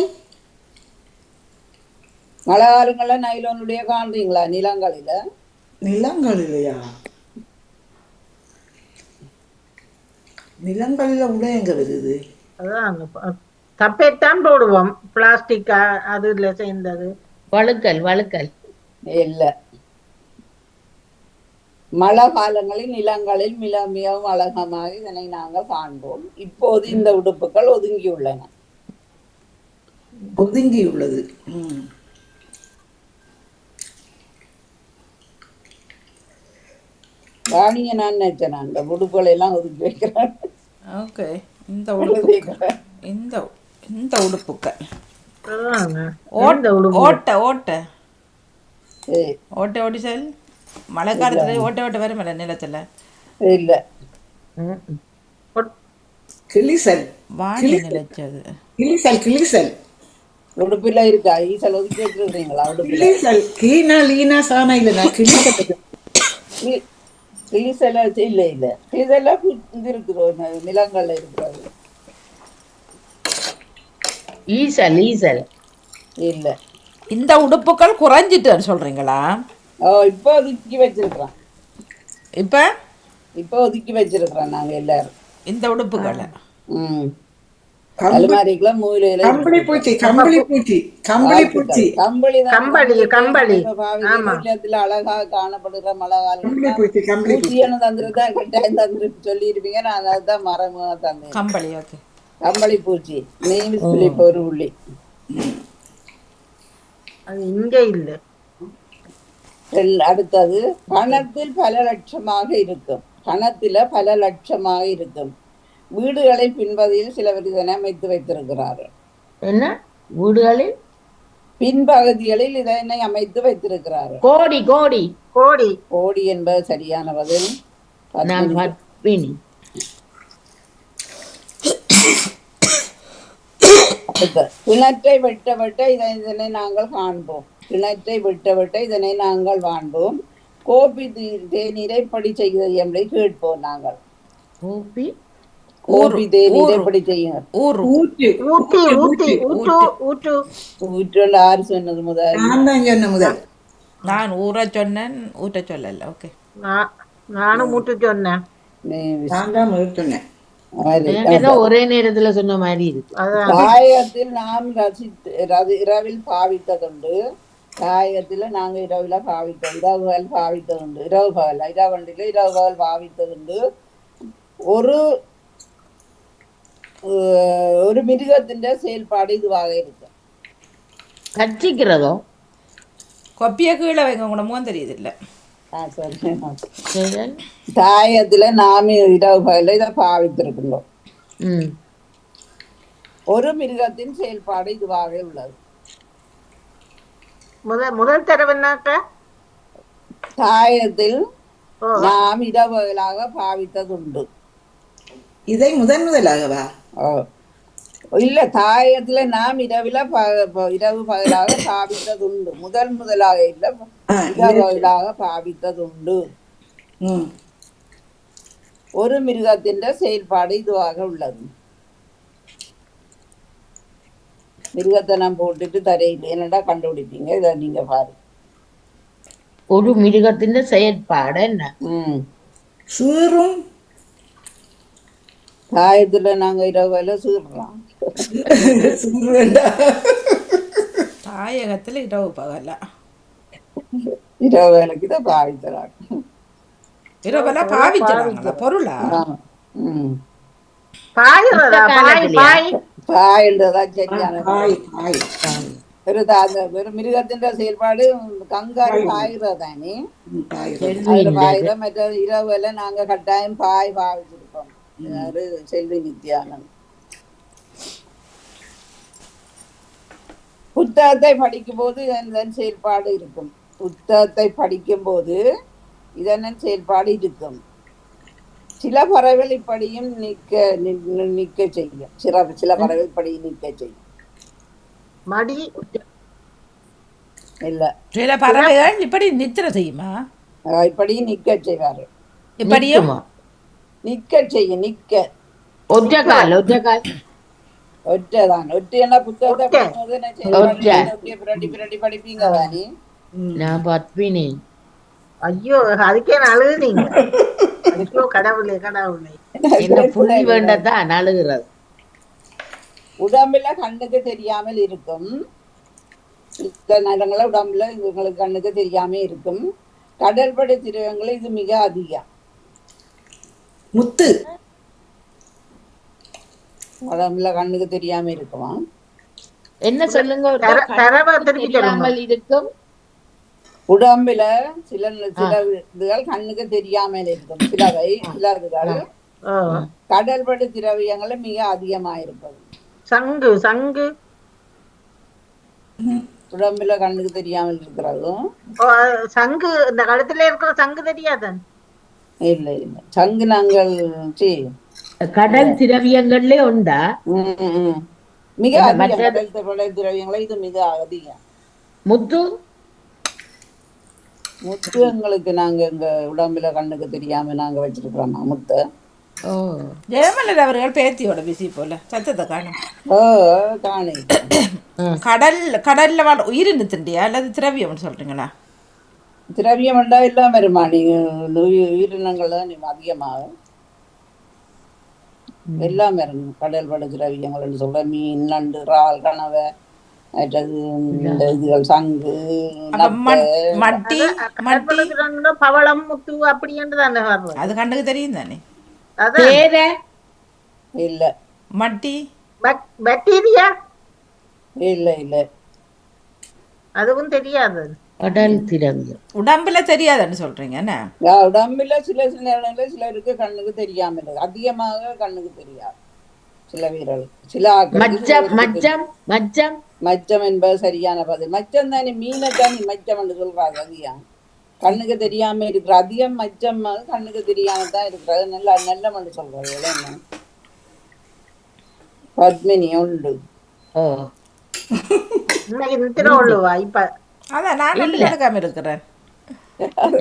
மழை காலங்கள்ல நைலோனுடைய காண்றீங்களா நிலங்களில? நிலங்களிலையா? நிலங்களில உடை எங்க வருது? அதான் தப்பைத்தான் போடுவோம். பிளாஸ்டிக் அதுல சேர்ந்தது. வழுக்கல் இல்ல. மழை காலங்களில் நிலங்களில் மிகவும் அழகமாக இதனை நாங்கள் காண்போம். இப்போது இந்த உடுப்புகள் ஒதுங்கியுள்ளன. ஒதுங்கியுள்ளது. ராணிய நான் நினைச்சேன். அந்த உடுப்புகளை எல்லாம் ஒதுக்கி வைக்கிறேன். ஓகே, இந்த உடுப்புகள் இந்த உடுப்புகள் ஓட்டி செல். மழை காலத்துல ஓட்ட வருமல்ல நிலத்துல. இல்ல கிளிசல். வாடி நிலைச்சது கிளிசல் உடுப்புல இருக்கா? ஈசல் ஒதுக்கி வச்சிருக்கீங்களா? கிளிசல் கீனா லீனா சானா இல்ல. கிளிசல் இல்ல. கிளிசல் இது இருக்கிறோம் நிலங்கள்ல இருக்கிறது. ஈசல் இல்ல. இந்த உடுப்புகள் குறைஞ்சிட்டு சொல்றீங்களா? இப்ப ஒதுக்கி வச்சிருக்கிறோம். இப்ப ஒதுக்கி வச்சிருக்கிறோம் நாங்க எல்லாரும் இந்த உடுப்புகளை. அலுமாரிக்குள்ள மூலையில கம்பளி பூச்சி அழகாக காணப்படுகிற மழை காலம் பூச்சியான தந்திரதான் கட்டாயம் தந்திர சொல்லி இருப்பீங்க. நான் அதுதான் மரமா தந்தேன். கம்பளி பூச்சி நெய்விஸ்பிள்ளி ஒரு உள்ளி. அது இங்க இல்ல. அடுத்தது பணத்தில் பல லட்சமாக இருக்கும். வீடுகளை பின்பகுதியில் சிலவர் இதனை அமைத்து வைத்திருக்கிறார்கள். என்ன வீடுகளில் பின்பகுதிகளில் இதனை அமைத்து வைத்திருக்கிறார்கள். கோடி என்பது சரியான பதில். கிணற்றை வெட்ட இதனை நாங்கள் காண்போம். கோபி தேநீரை படி செய்கிறது என்பதை கேட்போம் நாங்கள். கோபி தேநீரை படி செய்யுங்க. ஆறு சொன்னது முதல்? நான் ஊற சொன்னேன், ஊட்ட சொல்லல. ஓகே, நானும் ஊட்ட சொன்னேன். ஒரே நேரத்துல சொன்ன மாதிரி இருக்கு. தாயகத்தில் நாம் இரவில் பாவித்ததுண்டு. தாயகத்துல நாங்க இரவுல பாவித்தோம். இரவு பகல் பாவித்ததுண்டு. இரவு பகல் பாவித்ததுண்டு. ஒரு ஒரு மிருகத்தின் செயல்பாடு இதுவாக இருக்கு. கட்சிக்கிறதோ கொப்பியை கீழே வைங்க, உங்களோட முகம் தெரியுது இல்லை. சரி. சரி. தாயத்துல நாம இரவு பகல இதை பாவித்திருக்கின்றோம். ம். ஒரு மிருகத்தின் செயல்பாடு இதுவாக உள்ளது. முதல் தடவைனாக்கா தாயத்தில் ஓ நாம் இரவுகளாக பாவித்ததுண்டு. இதை முதலாகவா? இல்ல, தாயத்துல நாம் இரவு பகலாக பாவித்ததுண்டு. முதலாக இல்ல, இரவுகளாக பாவித்ததுண்டு. ம். ஒரு மிருகத்தின் செயல்பாடு இதுவாக உள்ளது. மிருகத்தை நான் போட்டுட்டு தரையில் என்னடா கண்டுபிடிப்பீங்க, இதை நீங்க பாரு. ஒரு மிருகத்தின் செயற்பாடு என்ன? சீரும் தாயத்துல நாங்க இரவுல சீர்றோம். தாயகத்தில் இரவு பகல இரவு வேலைக்கு தான் பாவித்தறாங்க. இரவெல்லாம் பாவிக்கிறாங்களா பொருளா? பாயிரதா பாய் பாய் பாயன்றதான் சரியான ஆய் ஆய் ஒரு மிருகத்தின் செயல்பாடு. கங்காரு பாயிரதானே, ஆய். அதுல பாயிரம். மற்ற இரவுல நாங்க கட்டாயம் பாய் பாவிச்சிருக்கோம். செல்வி நித்யானந்த். புத்தகத்தை படிக்கும் போது இதன் செயல்பாடு இருக்கும். புத்தகத்தை படிக்கும் போது இதன் செயல்பாடு இருக்கும். சில பறவைகள் இப்படியும் நிக்க செய்யும். சில பறவைகள் இப்படியும் நிக்க செய்யும். மடி இல்ல, சில பறவைகள் இப்படி நித்திர செய்யுமா? இப்படியும் நிக்க செய்வாரு. இப்படியும் நிக்க செய்யும். நிக்க ஒற்றைக்கால் ஒற்றைதான். ஒற்றைன்னா புத்தகத்தை படிக்கும்போது என்ன செய்வாரு? ஒற்றையை பிரட்டி பிரட்டி படிப்பீங்க தானே. நான் பத்மினி. ஐயோ அதுக்கே அழுகுறீங்க. ஐயோ கடவுளே கடவுளே. என்ன புள்ளி வேண்டதான் அழுகிறது. உடம்புல கண்ணுக்கு தெரியாமல் இருக்கும். சில நேரங்கள உடம்புல இவங்களுக்கு கண்ணுக்கு தெரியாம இருக்கும். கடல்படை திரவங்கள் இது மிக அதிகம். முத்து உடம்புல கண்ணுக்கு தெரியாம இருக்குமா? என்ன சொல்லுங்க? தெரியாமல் இருக்கும். உடம்புல சில இதுகள் கண்ணுக்கு தெரியாமல் இருக்கும். சிலதுகள் கடல்படை திரவியங்கள் மிக அதிகமா இருப்பது. சங்கு சங்கு உடம்புல கண்ணுக்கு தெரியாமல் இருக்கிறதும். சங்கு இந்த கழுத்துல இருக்கிற சங்கு தெரியாதன்? இல்ல இல்ல, சங்கு நாங்கள் கடல் திரவியங்கள்ல உண்டா? மிக அதிகம். கடல் திரவியங்கள இது மிக அதிகம். முத்து முத்து எங்களுக்கு நாங்க எங்க உடம்புல கண்ணுக்கு தெரியாம நாங்க வச்சிருக்கிறோம் முத்தை. ஜெயமலர் அவர்கள் பேத்தியோட பிசி போல சத்தத்தை காணும். காணி கடல்ல உயிர் நிறுத்திண்டியா அல்லது திரவியம்னு சொல்றீங்களா? திரவியம் வேண்டா இல்லாம வருமா? நீங்க உயிரினங்கள் தான் அதிகமாகும். எல்லாம் வரணும். கடல் பட திரவியங்கள் சொல்ற மீன், நண்டு, இறால், கனவை, மற்றது இதுகள் சங்கு, மட்டி பவளம், முத்து அப்படி என்று தானே வர்றது. அது கண்ணுக்கு தெரியும் தானே. இல்ல மட்டி பாக்டீரியா இல்ல இல்ல, அதுவும் தெரியாது. கடல் திரவியம் உடம்புல தெரியாதுன்னு சொல்றீங்க என்ன? உடம்புல சில நேரங்களில் சிலருக்கு கண்ணுக்கு தெரியாம இருக்கு. அதிகமாக கண்ணுக்கு தெரியாது சில வீரர்கள். சில மச்சம் என்பது சரியான பதில். மச்சம் தானே, மீனை தானே மச்சம் என்று சொல்றாங்க. அதிகம் கண்ணுக்கு தெரியாம இருக்கிற அதிகம் மச்சம் கண்ணுக்கு தெரியாம தான் இருக்கிறது. நல்ல நல்ல சொல்றது என்ன? பத்மினி உண்டு. அதான் நான் எடுக்காம இருக்கிறேன்.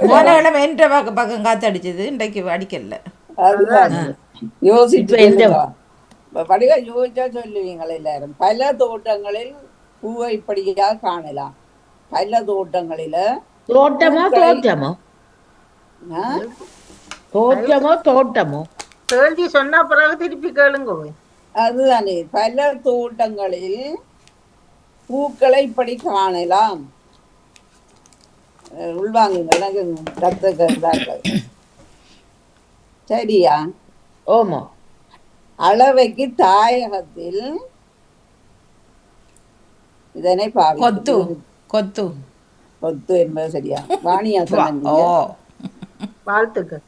போன கிழமை என்ற பக்கம் காத்து அடிச்சது, இன்றைக்கு அடிக்கல. படிக யோசிச்சா சொல்லுவீங்களா எல்லாரும். பல தோட்டங்களில் பூவை இப்படியாக காணலாம். பல தோட்டங்களில கேள்வி சொன்னா பிறகு திருப்பி கேளுங்க. அதுதானே, பல தோட்டங்களில் பூக்களை இப்படி காணலாம். உள்வாங்குங்க, எனக்கு சரியா? ஓமோ அளவைக்கு தாயகத்தில் இதனை கொத்து பாவிக்கும். கொத்து கொத்து என்பது சரியா? வாணியா வா. சொன்னீங்க. ஓ வாழ்த்துக்கள்.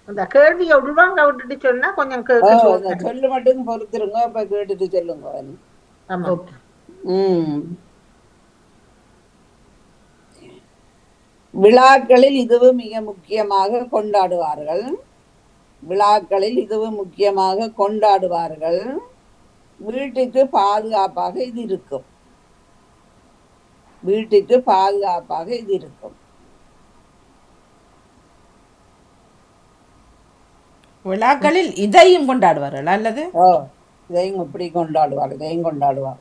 அந்த கேள்வியை உள்வாங்க விட்டுட்டு சொன்னா கொஞ்சம் ஓ, கேட்க அந்த சொல்லு மட்டும் பொறுத்துருங்க, அப்ப கேட்டுட்டு சொல்லுங்க. ஆமா. ஓகே. ம். விழாக்களில் இதுவும் மிக முக்கியமாக கொண்டாடுவார்கள். விழாக்களில் இதுவும் முக்கியமாக கொண்டாடுவார்கள். வீட்டுக்கு பாதுகாப்பாக இது இருக்கும். வீட்டுக்கு பாதுகாப்பாக இது இருக்கும். விழாக்களில் இதையும் கொண்டாடுவார்கள் அல்லது ஓ, இதையும் இப்படி கொண்டாடுவார், இதையும் கொண்டாடுவார்.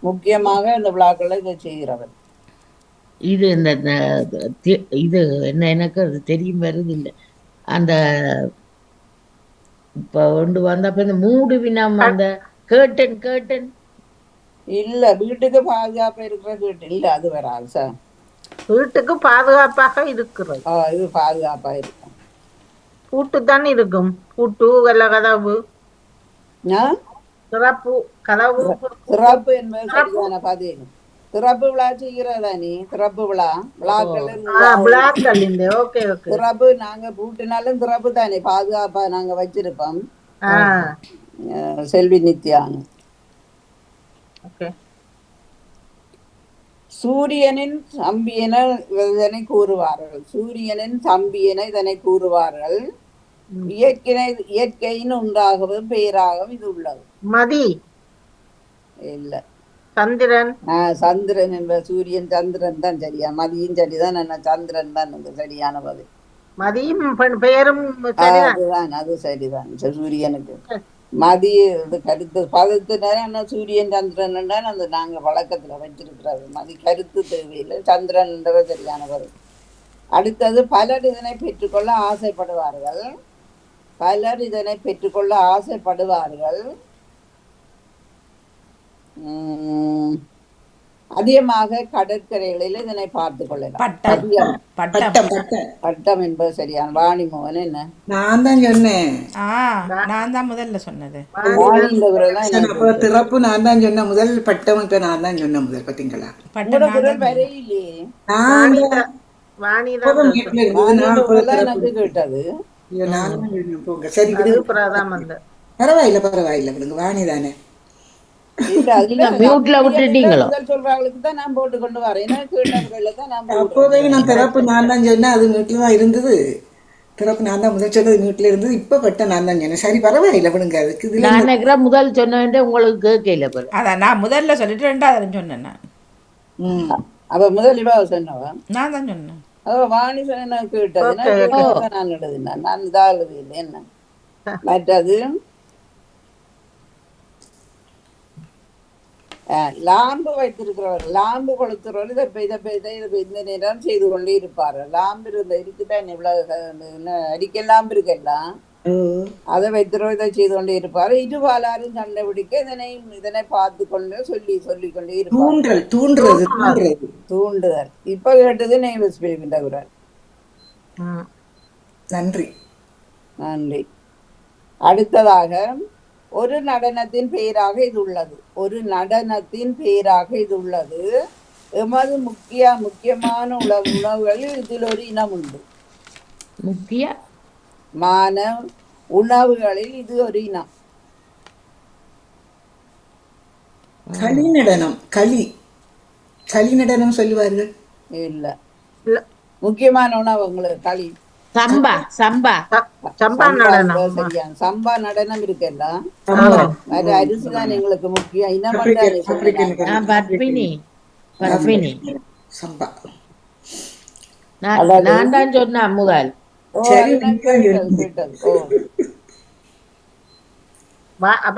முக்கியமாக இந்த விழாக்களை இதை செய்கிறவர். இது இது என்ன எனக்கு அது தெரியும் வருது இல்லை அந்த இப்ப கொண்டு வந்தப்ப இந்த மூடு வினம் அந்த கேட்டன் இல்ல, வீட்டுக்கு பாதுகாப்பா இருக்கிற வீட்டு இல்ல, அது வராது சார். வீட்டுக்கு பாதுகாப்பாக இருக்கிறது. இது பாதுகாப்பா இருக்கும். பூட்டு தான் இருக்கும். பூட்டு வெள்ள கதவு ஆ? சிறப்பு கதவு சிறப்பு என்பது சரியான பதில். திறப்பு விழா செய்கிறதா நீ? திறப்பு விழாக்கள் விழாக்கள் இந்த ஓகே ஓகே. திறப்பு நாங்க பூட்டினாலும் திறப்பு தானே, பாதுகாப்பா நாங்க வச்சிருப்போம். செல்வி நித்யாங்க. ஓகே. சூரியனின் தம்பியென இதனை கூறுவார்கள். சூரியனின் தம்பியென இதனை கூறுவார்கள். இயற்கையின் ஒன்றாகவும் பெயராகவும் இது உள்ளது. மதி இல்ல, சந்திரன். சந்திரன் என்ப சூரியன் சந்திரன் தான் சரியா? மதியும் சரிதான், என்ன சந்திரன் தான் சரியான பதில். மதியும் பெயரும் அதுதான், அது சரிதான். சூரியனுக்கு மதி கருத்து பதத்து நேரம் சூரியன் சந்திரன் அந்த நாங்க வழக்கத்துல வச்சிருக்கிறது. மதி கருத்து தேவையில்லை, சந்திரன் சரியான பதில். அடுத்தது பலர் இதனை பெற்றுக்கொள்ள ஆசைப்படுவார்கள். பலர் இதனை பெற்றுக்கொள்ள ஆசைப்படுவார்கள். அதிகமாக கடற்கரைகளில் இதனை பார்த்து கொள்ளலாம். பட்டம் என்பது சரியான. வாணிமோகன் என்ன? நான் தான் சொன்னேன். நான் தான் முதல்ல சொன்னது. திறப்பு நான் தான் சொன்ன முதல், பட்டம் இப்ப நான் தான் சொன்ன முதல். பாத்தீங்களா? வரையிலே கேட்டது. பரவாயில்ல பரவாயில்ல, வாணிதானே அப்போதையும் நான் திறப்பு நான் தான் சொன்னேன். அது வீட்டுல தான் இருந்தது. திறப்பு நான் தான் முதல் சொன்னது வீட்டுல இருந்தது. இப்ப பட்ட நான் தான் சொன்னேன். சரி பரவாயில்ல விடுங்க. அதுக்கு முதல் சொன்ன உங்களுக்கு கேட்கல. அதான் நான் முதல்ல சொல்லிட்டு ரெண்டாவது சொன்னேன். அப்ப முதல் இவ சொன்னவா? நான் தான் சொன்னேன். வாணி சொன்ன கேட்டது நான் எழுதினேன். நான் இதாக எழுதில்லை. என்ன மற்றது லாம்பு வைத்திருக்கிறவர், லாம்பு கொளுத்துறவர் இதை இந்த நேரம் செய்து கொண்டே இருப்பாரு. லாம்பு இருக்குதான் இவ்வளவு அடிக்க லாம்பு இருக்கெல்லாம் அதை வைத்திருவர் இதை செய்து கொண்டே இருப்பாரு. இருபாலாரும் சண்டை பிடிக்க இதனை பார்த்து கொண்டு சொல்லிக் கொண்டே இருப்பார். தூண்டுதல். இப்ப கேட்டது நெய்வஸ் பேபின்ற குரல். நன்றி நன்றி. அடுத்ததாக ஒரு நடனத்தின் பெயராக இது உள்ளது. ஒரு நடனத்தின் பெயராக இது உள்ளது. எமது முக்கியமான உணவுகளில் இதில் ஒரு இனம் உண்டு. முக்கியமான உணவுகளில் இது ஒரு இனம். களி நடனம். களி நடனம் சொல்லுவார்கள். இல்ல, முக்கியமான உணவு உங்களுக்கு களி. சம்பா நடனம். சரியான சம்பா நடனம் இருக்குல்ல, அரிசிதான் எங்களுக்கு முக்கியம். நான் தான் சொன்னேன் முதல்.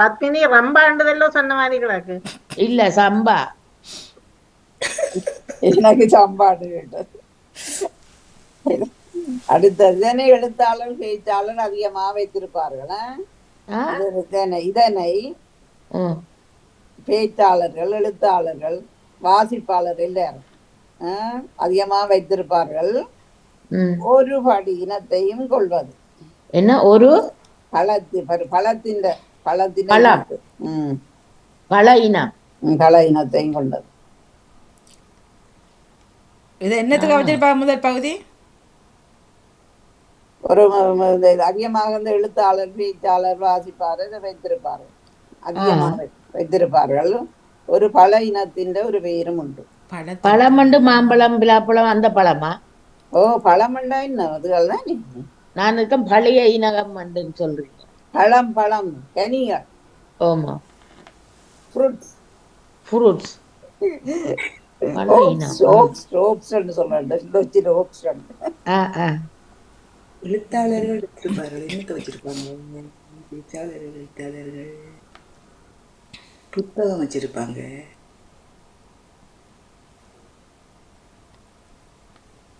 பத்மினி ரம்பாண்டதெல்லோ சொன்ன மாதிரி கிடக்கு. இல்ல சம்பா. எனக்கு சம்பாடு கேட்டது. அடுத்தது இதனை எழுத்தாளர் பேச்சாளர் அதிகமாக வைத்திருப்பார்கள். இதனை பேச்சாளர்கள், எழுத்தாளர்கள், வாசிப்பாளர் எல்லாரும் அதிகமாக வைத்திருப்பார்கள். ம். ஒரு படி இனத்தையும் கொள்வது. என்ன ஒரு பழத்தின் பழம் இனத்து. ம். பழ இனம். பல இனத்தையும் கொண்டது. இது என்னத்துக்கு வச்சிருப்பாங்க முதல் பகுதி? ஒரு அதிகமாக இந்த எழுத்தாளர் பேச்சாளர் வாசிப்பார் இதை வைத்திருப்பார்கள், அதிகமாக வைத்திருப்பார்கள். ஒரு பல இனத்தின் ஒரு பெயரும் உண்டு. பழமண்டு மாம்பழம் பிலாப்பழம் அந்த பழமா? ஓ, பழமண்டா என்ன அதுகள் தான். நான் இருக்கேன் பழைய இனகம் மண்டுன்னு சொல்றீங்க. பழம் கனிகள். ஆமா, ஃப்ரூட்ஸ். ஃப்ரூட்ஸ். எழுத்தாளர்கள் எடுத்திருப்பார்கள். என்னத்தை வச்சிருப்பாங்க? பேச்சாளர்கள், எழுத்தாளர்கள் புத்தகம் வச்சிருப்பாங்க.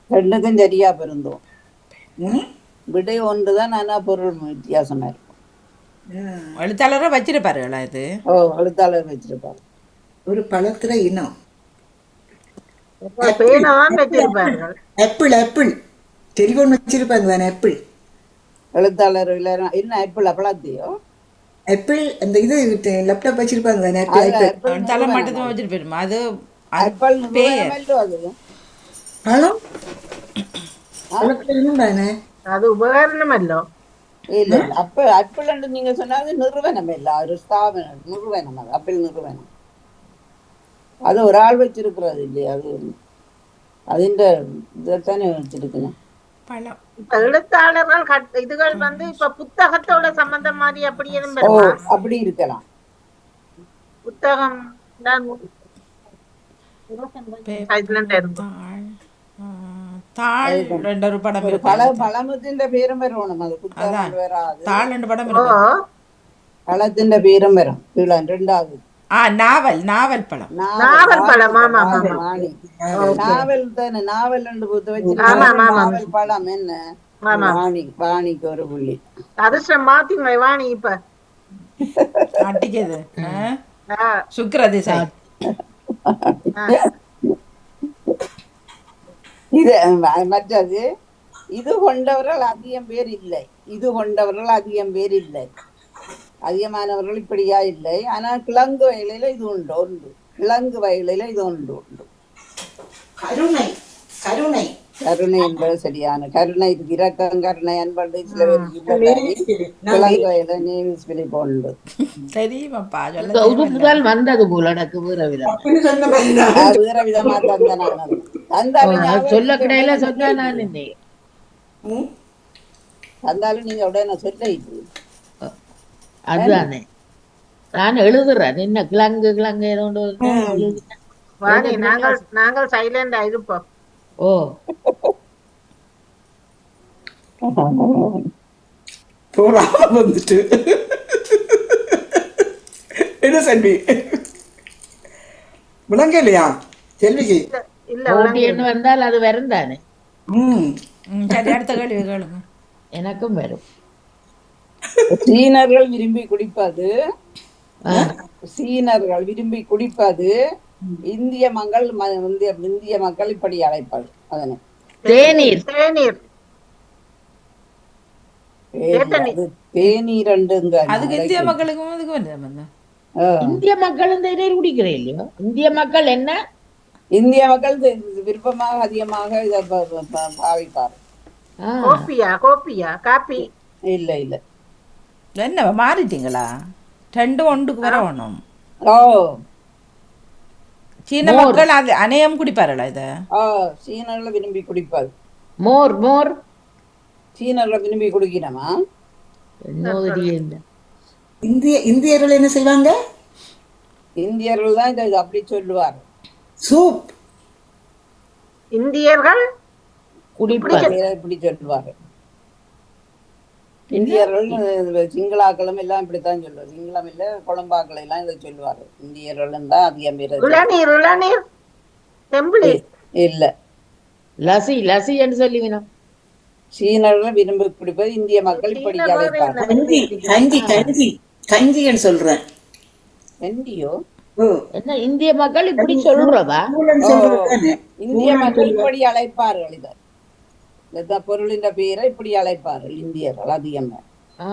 ரெண்டுக்கும் சரியா பொருந்தும். விடை ஒன்றுதான், ஆனா பொருள் வித்தியாசமா இருக்கும். எழுத்தாளரை வச்சிருப்பாருங்களா இது? ஓ, எழுத்தாளர் வச்சிருப்பாரு. ஒரு பழத்துல இனம் பேனாதான் வச்சிருப்பார்கள். ஆப்பிள் டெலிபோன் வச்சிருப்பாங்க தானே. ஆப்பிள் எழுத்தாளர் என்ன ஆப்பிள் அப்பளாத்தியோ ஆப்பிள் அந்த இது லேப்டாப் வச்சிருப்பாங்க தானே. தலை மட்டும் வச்சிருப்பேன். அது ஆப்பிள் பேர் அது பழம் பழத்துல இனம் தானே. அது உபகரணம் அல்ல. இல்ல ஆப்பிள் நீங்க சொன்னாது நிறுவனம் இல்ல, ஒரு ஸ்தாபனம், நிறுவனம். அது ஆப்பிள் நிறுவனம். அது ஒரு ஆள் வச்சிருக்கிறது இல்லையா, அது அதிண்ட இதைத்தானே வச்சிருக்கணும். பழம். இப்ப எழுத்தாளர்கள் இதுகள் இப்ப புத்தகத்தோட சம்பந்தம் மாதிரி அப்படி ஓ, எதுவும் அப்படி இருக்கலாம். புத்தகம் தாள் ரெண்டு ஒரு படம் ஒரு பழமத்தின் பேரும் வரணும். அது புத்தகம் வராது. தாள் ரெண்டு படம் பழத்தின் பேரும் வரும். ரெண்டாவது நாவல் பழம். நாவல் பழம். நாவல் தானே. நாவல் ரெண்டு புத்த வச்சு நாவல் பழம் என்ன வாணிக்கு ஒரு புள்ளி. அதிர்ஷ்டம் மாத்தி வாணி இப்ப அட்டிக்குது. சுக்கிரதிசை. இது மற்றது. இது கொண்டவர்கள் அதிகம் பேர் இல்லை. இது கொண்டவர்கள் அதிகம் பேர் இல்லை. அதிகமானவர்கள் இப்படியா இல்லை. ஆனா கிழங்கு வயலில இது உண்டு. கிழங்கு வயலில இது உண்டு. கருணை கருணை கருணை என்பது சரியான. கருணை இதுக்கு இரக்கம், கருணை, அன்பு சில பேருக்கு கிழங்கு வயல நேவிஸ் பிலிப் உண்டு. தெரியுமாப்பா வந்தது போல எனக்கு வேற விதமா தந்தாலும் சொல்ல கிடையில சொன்னா தந்தாலும் நீங்க உடனே சொல்ல. அதுதானே நான் எழுதுறேன். என்ன கிழங்கு ஏதோ நாங்கள் சைலண்டா இருப்போம். ஓ, வந்துட்டு என்ன செல்வி விளங்க இல்லையா செல்விக்கு? இல்ல வந்தால் அது வரும் தானே. சரி, அடுத்த கேள்வி கேளுங்க. எனக்கும் வரும். சீனர்கள் விரும்பி குடிப்பது இந்திய மக்கள் இப்படி அழைப்பார். அதனை தேநீர். அதுக்கு இந்திய மக்களுக்கும் இதுக்கு வந்து இந்திய மக்கள் தேநீர் குடிக்கிறேன் இல்லையோ. இந்திய மக்கள் என்ன, இந்திய மக்கள் விருப்பமாக அதிகமாக இதை பாவிப்பார். கோப்பியா காப்பி இல்ல என்ன மாறிட்டீங்களா? ரெண்டு ஒன்றுக்கு வர வேணும். ஓ, சீன மக்கள் அது அநேகம் குடிப்பார்களா இத? சீனர்கள் விரும்பி குடிப்பாரு. மோர் சீனர்கள் விரும்பி குடிக்கணுமா? இந்தியர்கள் என்ன செய்வாங்க? இந்தியர்கள் தான் இதை அப்படி சொல்லுவார். சூப். இந்தியர்கள் இப்படி சொல்லுவாரு. இந்தியர்கள் சிங்களாக்களும் எல்லாம் இப்படித்தான் சொல்லுவார். சிங்களம் இல்ல குழம்பாக்கள் எல்லாம் இதை சொல்லுவாரு. இந்தியர்கள் தான் அதிகம் பேர் இல்ல. லசி என்று சொல்லுவீங்க. சீனர்கள் விரும்பி குடிப்பது இந்திய மக்கள் இப்படி அழைப்பாங்க. கஞ்சி சொல்றேன். என்ன இந்திய மக்கள் இப்படி சொல்றதா? இந்திய மக்கள் இப்படி அழைப்பார்கள். இதை இந்த பொருளின் பேரை இப்படி அழைப்பார்கள் இந்தியர்கள் அதிகமா. ஆ.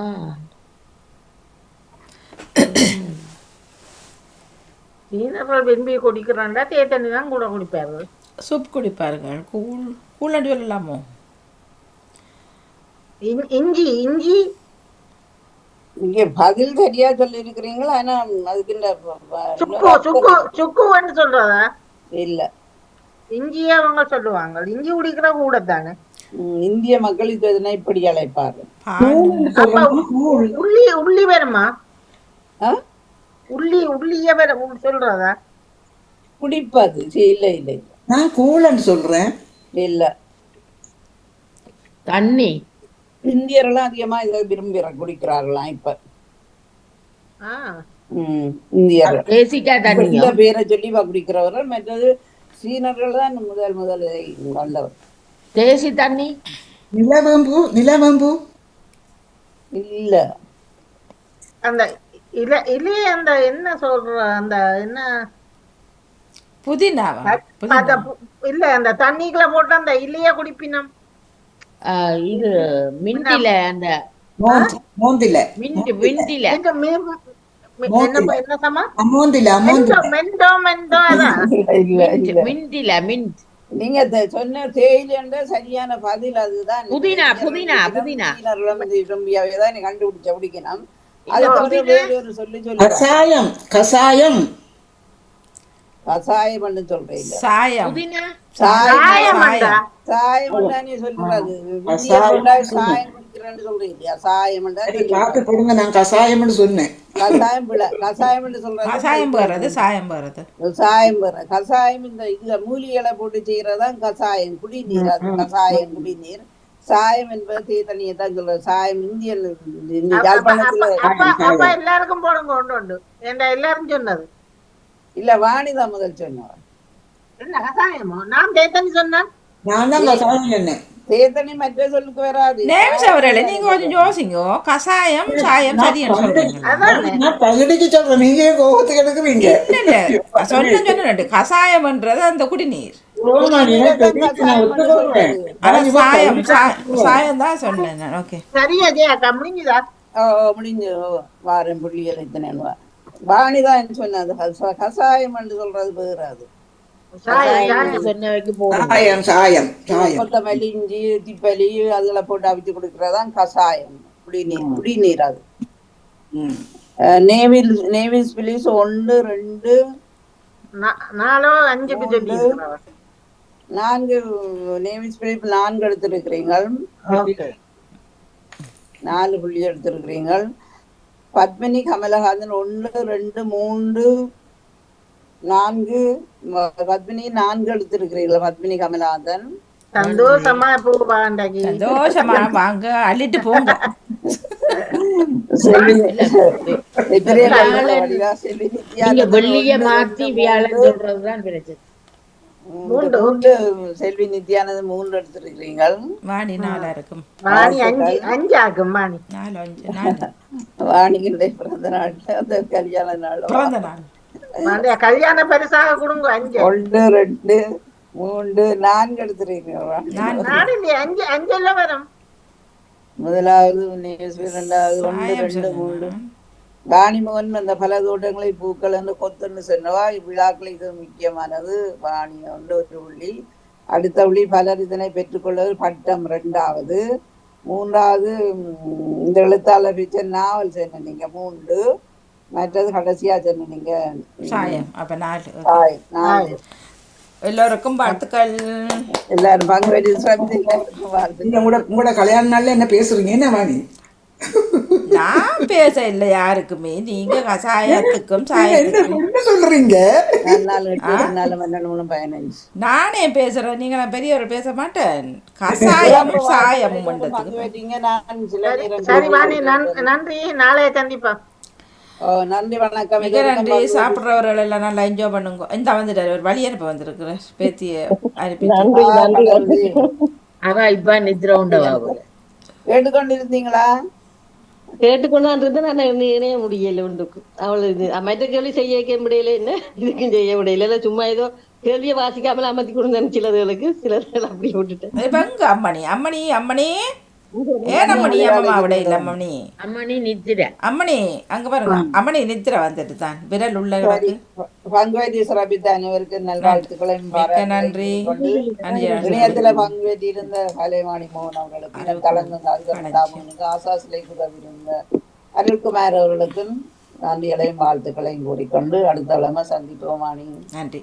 சீனர்கள் விரும்பி குடிக்கிறாண்டா தேத்தண்ணி தான் கூட குடிப்பார்கள். சூப் குடிப்பார்கள். கூழண்டு சொல்லலாமோ? இஞ்சி இஞ்சி நீங்க பதில் சரியா சொல்லி இருக்கிறீங்களா? ஆனா அதுக்கு சுக்கு சுக்கு சுக்குன்னு சொல்றதா? இல்ல, இஞ்சியே அவங்க சொல்லுவாங்க. இஞ்சி குடிக்கிற கூட தானே. இந்திய மக்கள் இது எதனா இப்படி அழைப்பார்கள். அப்ப உள்ளி உள்ளி வருமா? ஆ? உள்ளிய வர சொல்றதா? குடிப்பது இல்ல இல்ல இல்ல நான் கூழன்னு சொல்றேன். இல்ல. தண்ணி. இந்தியர்களும் அதிகமா இதை விரும்பி குடிக்கிறார்களாம் இப்ப. இந்தியர்கள் தேசிக்கா இந்த தண்ணியும் பேரை சொல்லி குடிக்கிறவர்கள். மற்றது சீனர்கள் தான் முதல் இதை வந்தவர். தேசி தண்ணி. நிலவேம்பு நிலவேம்பு இல்ல, அந்த இலையே அந்த என்ன சொல்ற அந்த என்ன புதினாவா? அத இல்ல அந்த தண்ணிக்குள்ள போட்டு அந்த இலைய குடிப்பினம். இது மின்டில அந்த மோந்தில மின்டில என்ன சமா அமோந்தில மெண்டோ மெண்டோ அதான். இல்ல இல்ல. மின்டில மின்ட். நீங்க சொன்ன தேயில சரியான பதில் அதுதான். புதினா புதினா புதினா சீனர்களும் விரும்பியவைதான் நீ கண்டுபிடிச்ச பிடிக்கணும். அது தவிர வேறு ஒரு சொல்லி சொல்லி கசாயம் கசாயம் கசாயம் பண்ணு சொல்றேன். சாயம். புதினா சாயம் சாயம். நீ சொல்றது சாயம் குடிக்கிறேன்னு சொல்றீங்க இல்லையா? சாயம் பார்த்து கொடுங்க. நான் கசாயம்னு சொன்னேன். கசாயம் பிள்ளை கசாயம் சொல்றது. கசாயம் போறது சாயம் போறது. சாயம் பெற கசாயம் இந்த இதுல மூலிகளை போட்டு செய்யறதான் கசாயம் குடிநீர். அது கசாயம் குடிநீர். சாயம் என்பது தீ தண்ணியை தான் சொல்றது. சாயம் இந்தியன் யாழ்ப்பாணத்துல அப்ப எல்லாருக்கும் போடுங்க கொண்டு உண்டு ஏண்டா எல்லாரும் சொன்னது இல்ல. வாணிதான் முதல் சொன்னவர். என்ன கசாயமோ? நான் தேத்தனி சொன்னேன். நான் தான் கசாயம் சொன்னேன். தேத்தனி மற்ற சொல்லுக்கு வராது. நேம்ஸ் அவர்களே நீங்க கொஞ்சம் யோசிங்க. கசாயம் சாயம் சரின்னு சொல்றீங்க. நான் பகுதிக்கு சொல்றேன். நீங்க கோபத்துக்கு எடுக்குவீங்க. சொன்ன கசாயம்ன்றது அந்த குடிநீர். சாயம் சாயம் தான் சொன்னேன். ஓகே சரியா ஜெயாக்கா முடிஞ்சுதா? முடிஞ்சு வாரம் புள்ளியல் இத்தனை வாணிதான் சொன்னது. கசாயம் சொல்றது பேராது. சாயம் சாயம் கொத்தமல்லி இஞ்சி திப்பலி அதுல போட்டு அவிச்சு கொடுக்கறதான் கசாயம் குடிநீர். குடிநீர் அது. நேவில் ஸ்பிலிஸ் 1 2 4 5 நேவில் ஸ்பிலிஸ் 4 எடுத்திருக்கிறீர்கள். 4 புள்ளி எடுத்திருக்கிறீர்கள். பத்மினி கமலஹாசன் 1 2 3 4 பத்மினி 4 எடுத்திருக்கிறீர்கள். பத்மினி கமலஹாசன் சந்தோஷமா போவாண்டாகி சந்தோஷமா வாங்க அள்ளிட்டு போங்க. வெள்ளிய மாத்தி வியாழன் சொல்றதுதான் பிரச்சனை. செல்வி நித்யானது 3 எடுத்திருக்கிறீர்கள். வாணி 4 இருக்கும். வாணி 5 ஆகும். வாணி 4 5 வாணிகளுடைய பிறந்த நாள் அந்த கல்யாண நாள் பிறந்த நாள் கல்யாண பரிசாக கொடுங்க. 5 1 2 3 4 எடுத்திருக்கிறீர்கள். 5 எல்லாம் வரும். முதலாவது 2வது 1 2 3 வாணிமோகன் அந்த பல தோட்டங்களை பூக்கள் என்று கொத்துன்னு சொன்னவா. இவ்விழாக்கள் இது முக்கியமானது. வாணி 1 புள்ளி. அடுத்த புள்ளி பலர் இதனை பெற்றுக்கொள்வது பட்டம் 2வது. 3வது இந்த எழுத்தாளர் பிச்சை நாவல் சொன்ன நீங்க 3. மற்றது கடைசியா சொன்ன நீங்க சாயம். அப்ப 4. 4. எல்லோருக்கும் வாழ்த்துக்கள். எல்லாரும் பங்கு உங்களோட கல்யாண நாள்ல என்ன பேசுறீங்க? என்ன வாணி? நான் பேச இல்லை யாருக்குமே. நீங்க கசாயத்துக்கும் சாயத்துக்கும் சொல்றீங்க. நானே பேசுறேன். நீங்க நான் பெரியவர் பேச மாட்டேன். கசாயம் சாயம் நன்றி. நாளைய கண்டிப்பா. நன்றி வணக்கம். மிக நன்றி. சாப்பிட்றவர்கள் எல்லாம் நல்லா என்ஜாய் பண்ணுங்க. இந்த வந்துட்டாரு ஒரு வழி அனுப்ப வந்திருக்கிற பேத்திய அனுப்பி. அதான் இப்ப நித்ரா உண்டவா கேட்டுக்கொண்டிருந்தீங்களா? கேட்டுக்கொண்டான்றது நான் இணைய முடியல ஒன்றுக்கும். அவள் மற்ற கேள்வி செய்ய முடியல, என்ன இதுக்கும் செய்ய முடியல. சும்மா ஏதோ கேள்வியை வாசிக்காமல் அமர்த்தி கொடுத்தேன் சிலதுகளுக்கு, சிலதுகள் அப்படி விட்டுட்டேன். இப்ப எங்க அம்மணி அம்மணி அம்மணி ஏன் அம்மணி அம்மம்மா விட இல்லை அம்மணி அம்மணி நித்திர அம்மணி அங்க பாருங்க அம்மணி நித்திர வந்துட்டு தான் விரல் உள்ள கிடக்கு. பங்குவதி சிறப்பித்த அனைவருக்கு நல்வாழ்த்துக்களையும் மிக்க நன்றி. கொண்டு இணையத்துல பங்குவதி இருந்த கலைவாணி மோகன் அவர்களுக்கு கலந்து ஆசாசிலைக்கு உதவியிருந்த அருள்குமார் அவர்களுக்கும் நன்றிகளையும் வாழ்த்துக்களையும் கூறிக்கொண்டு அடுத்த கிழமை சந்திப்போம். நன்றி.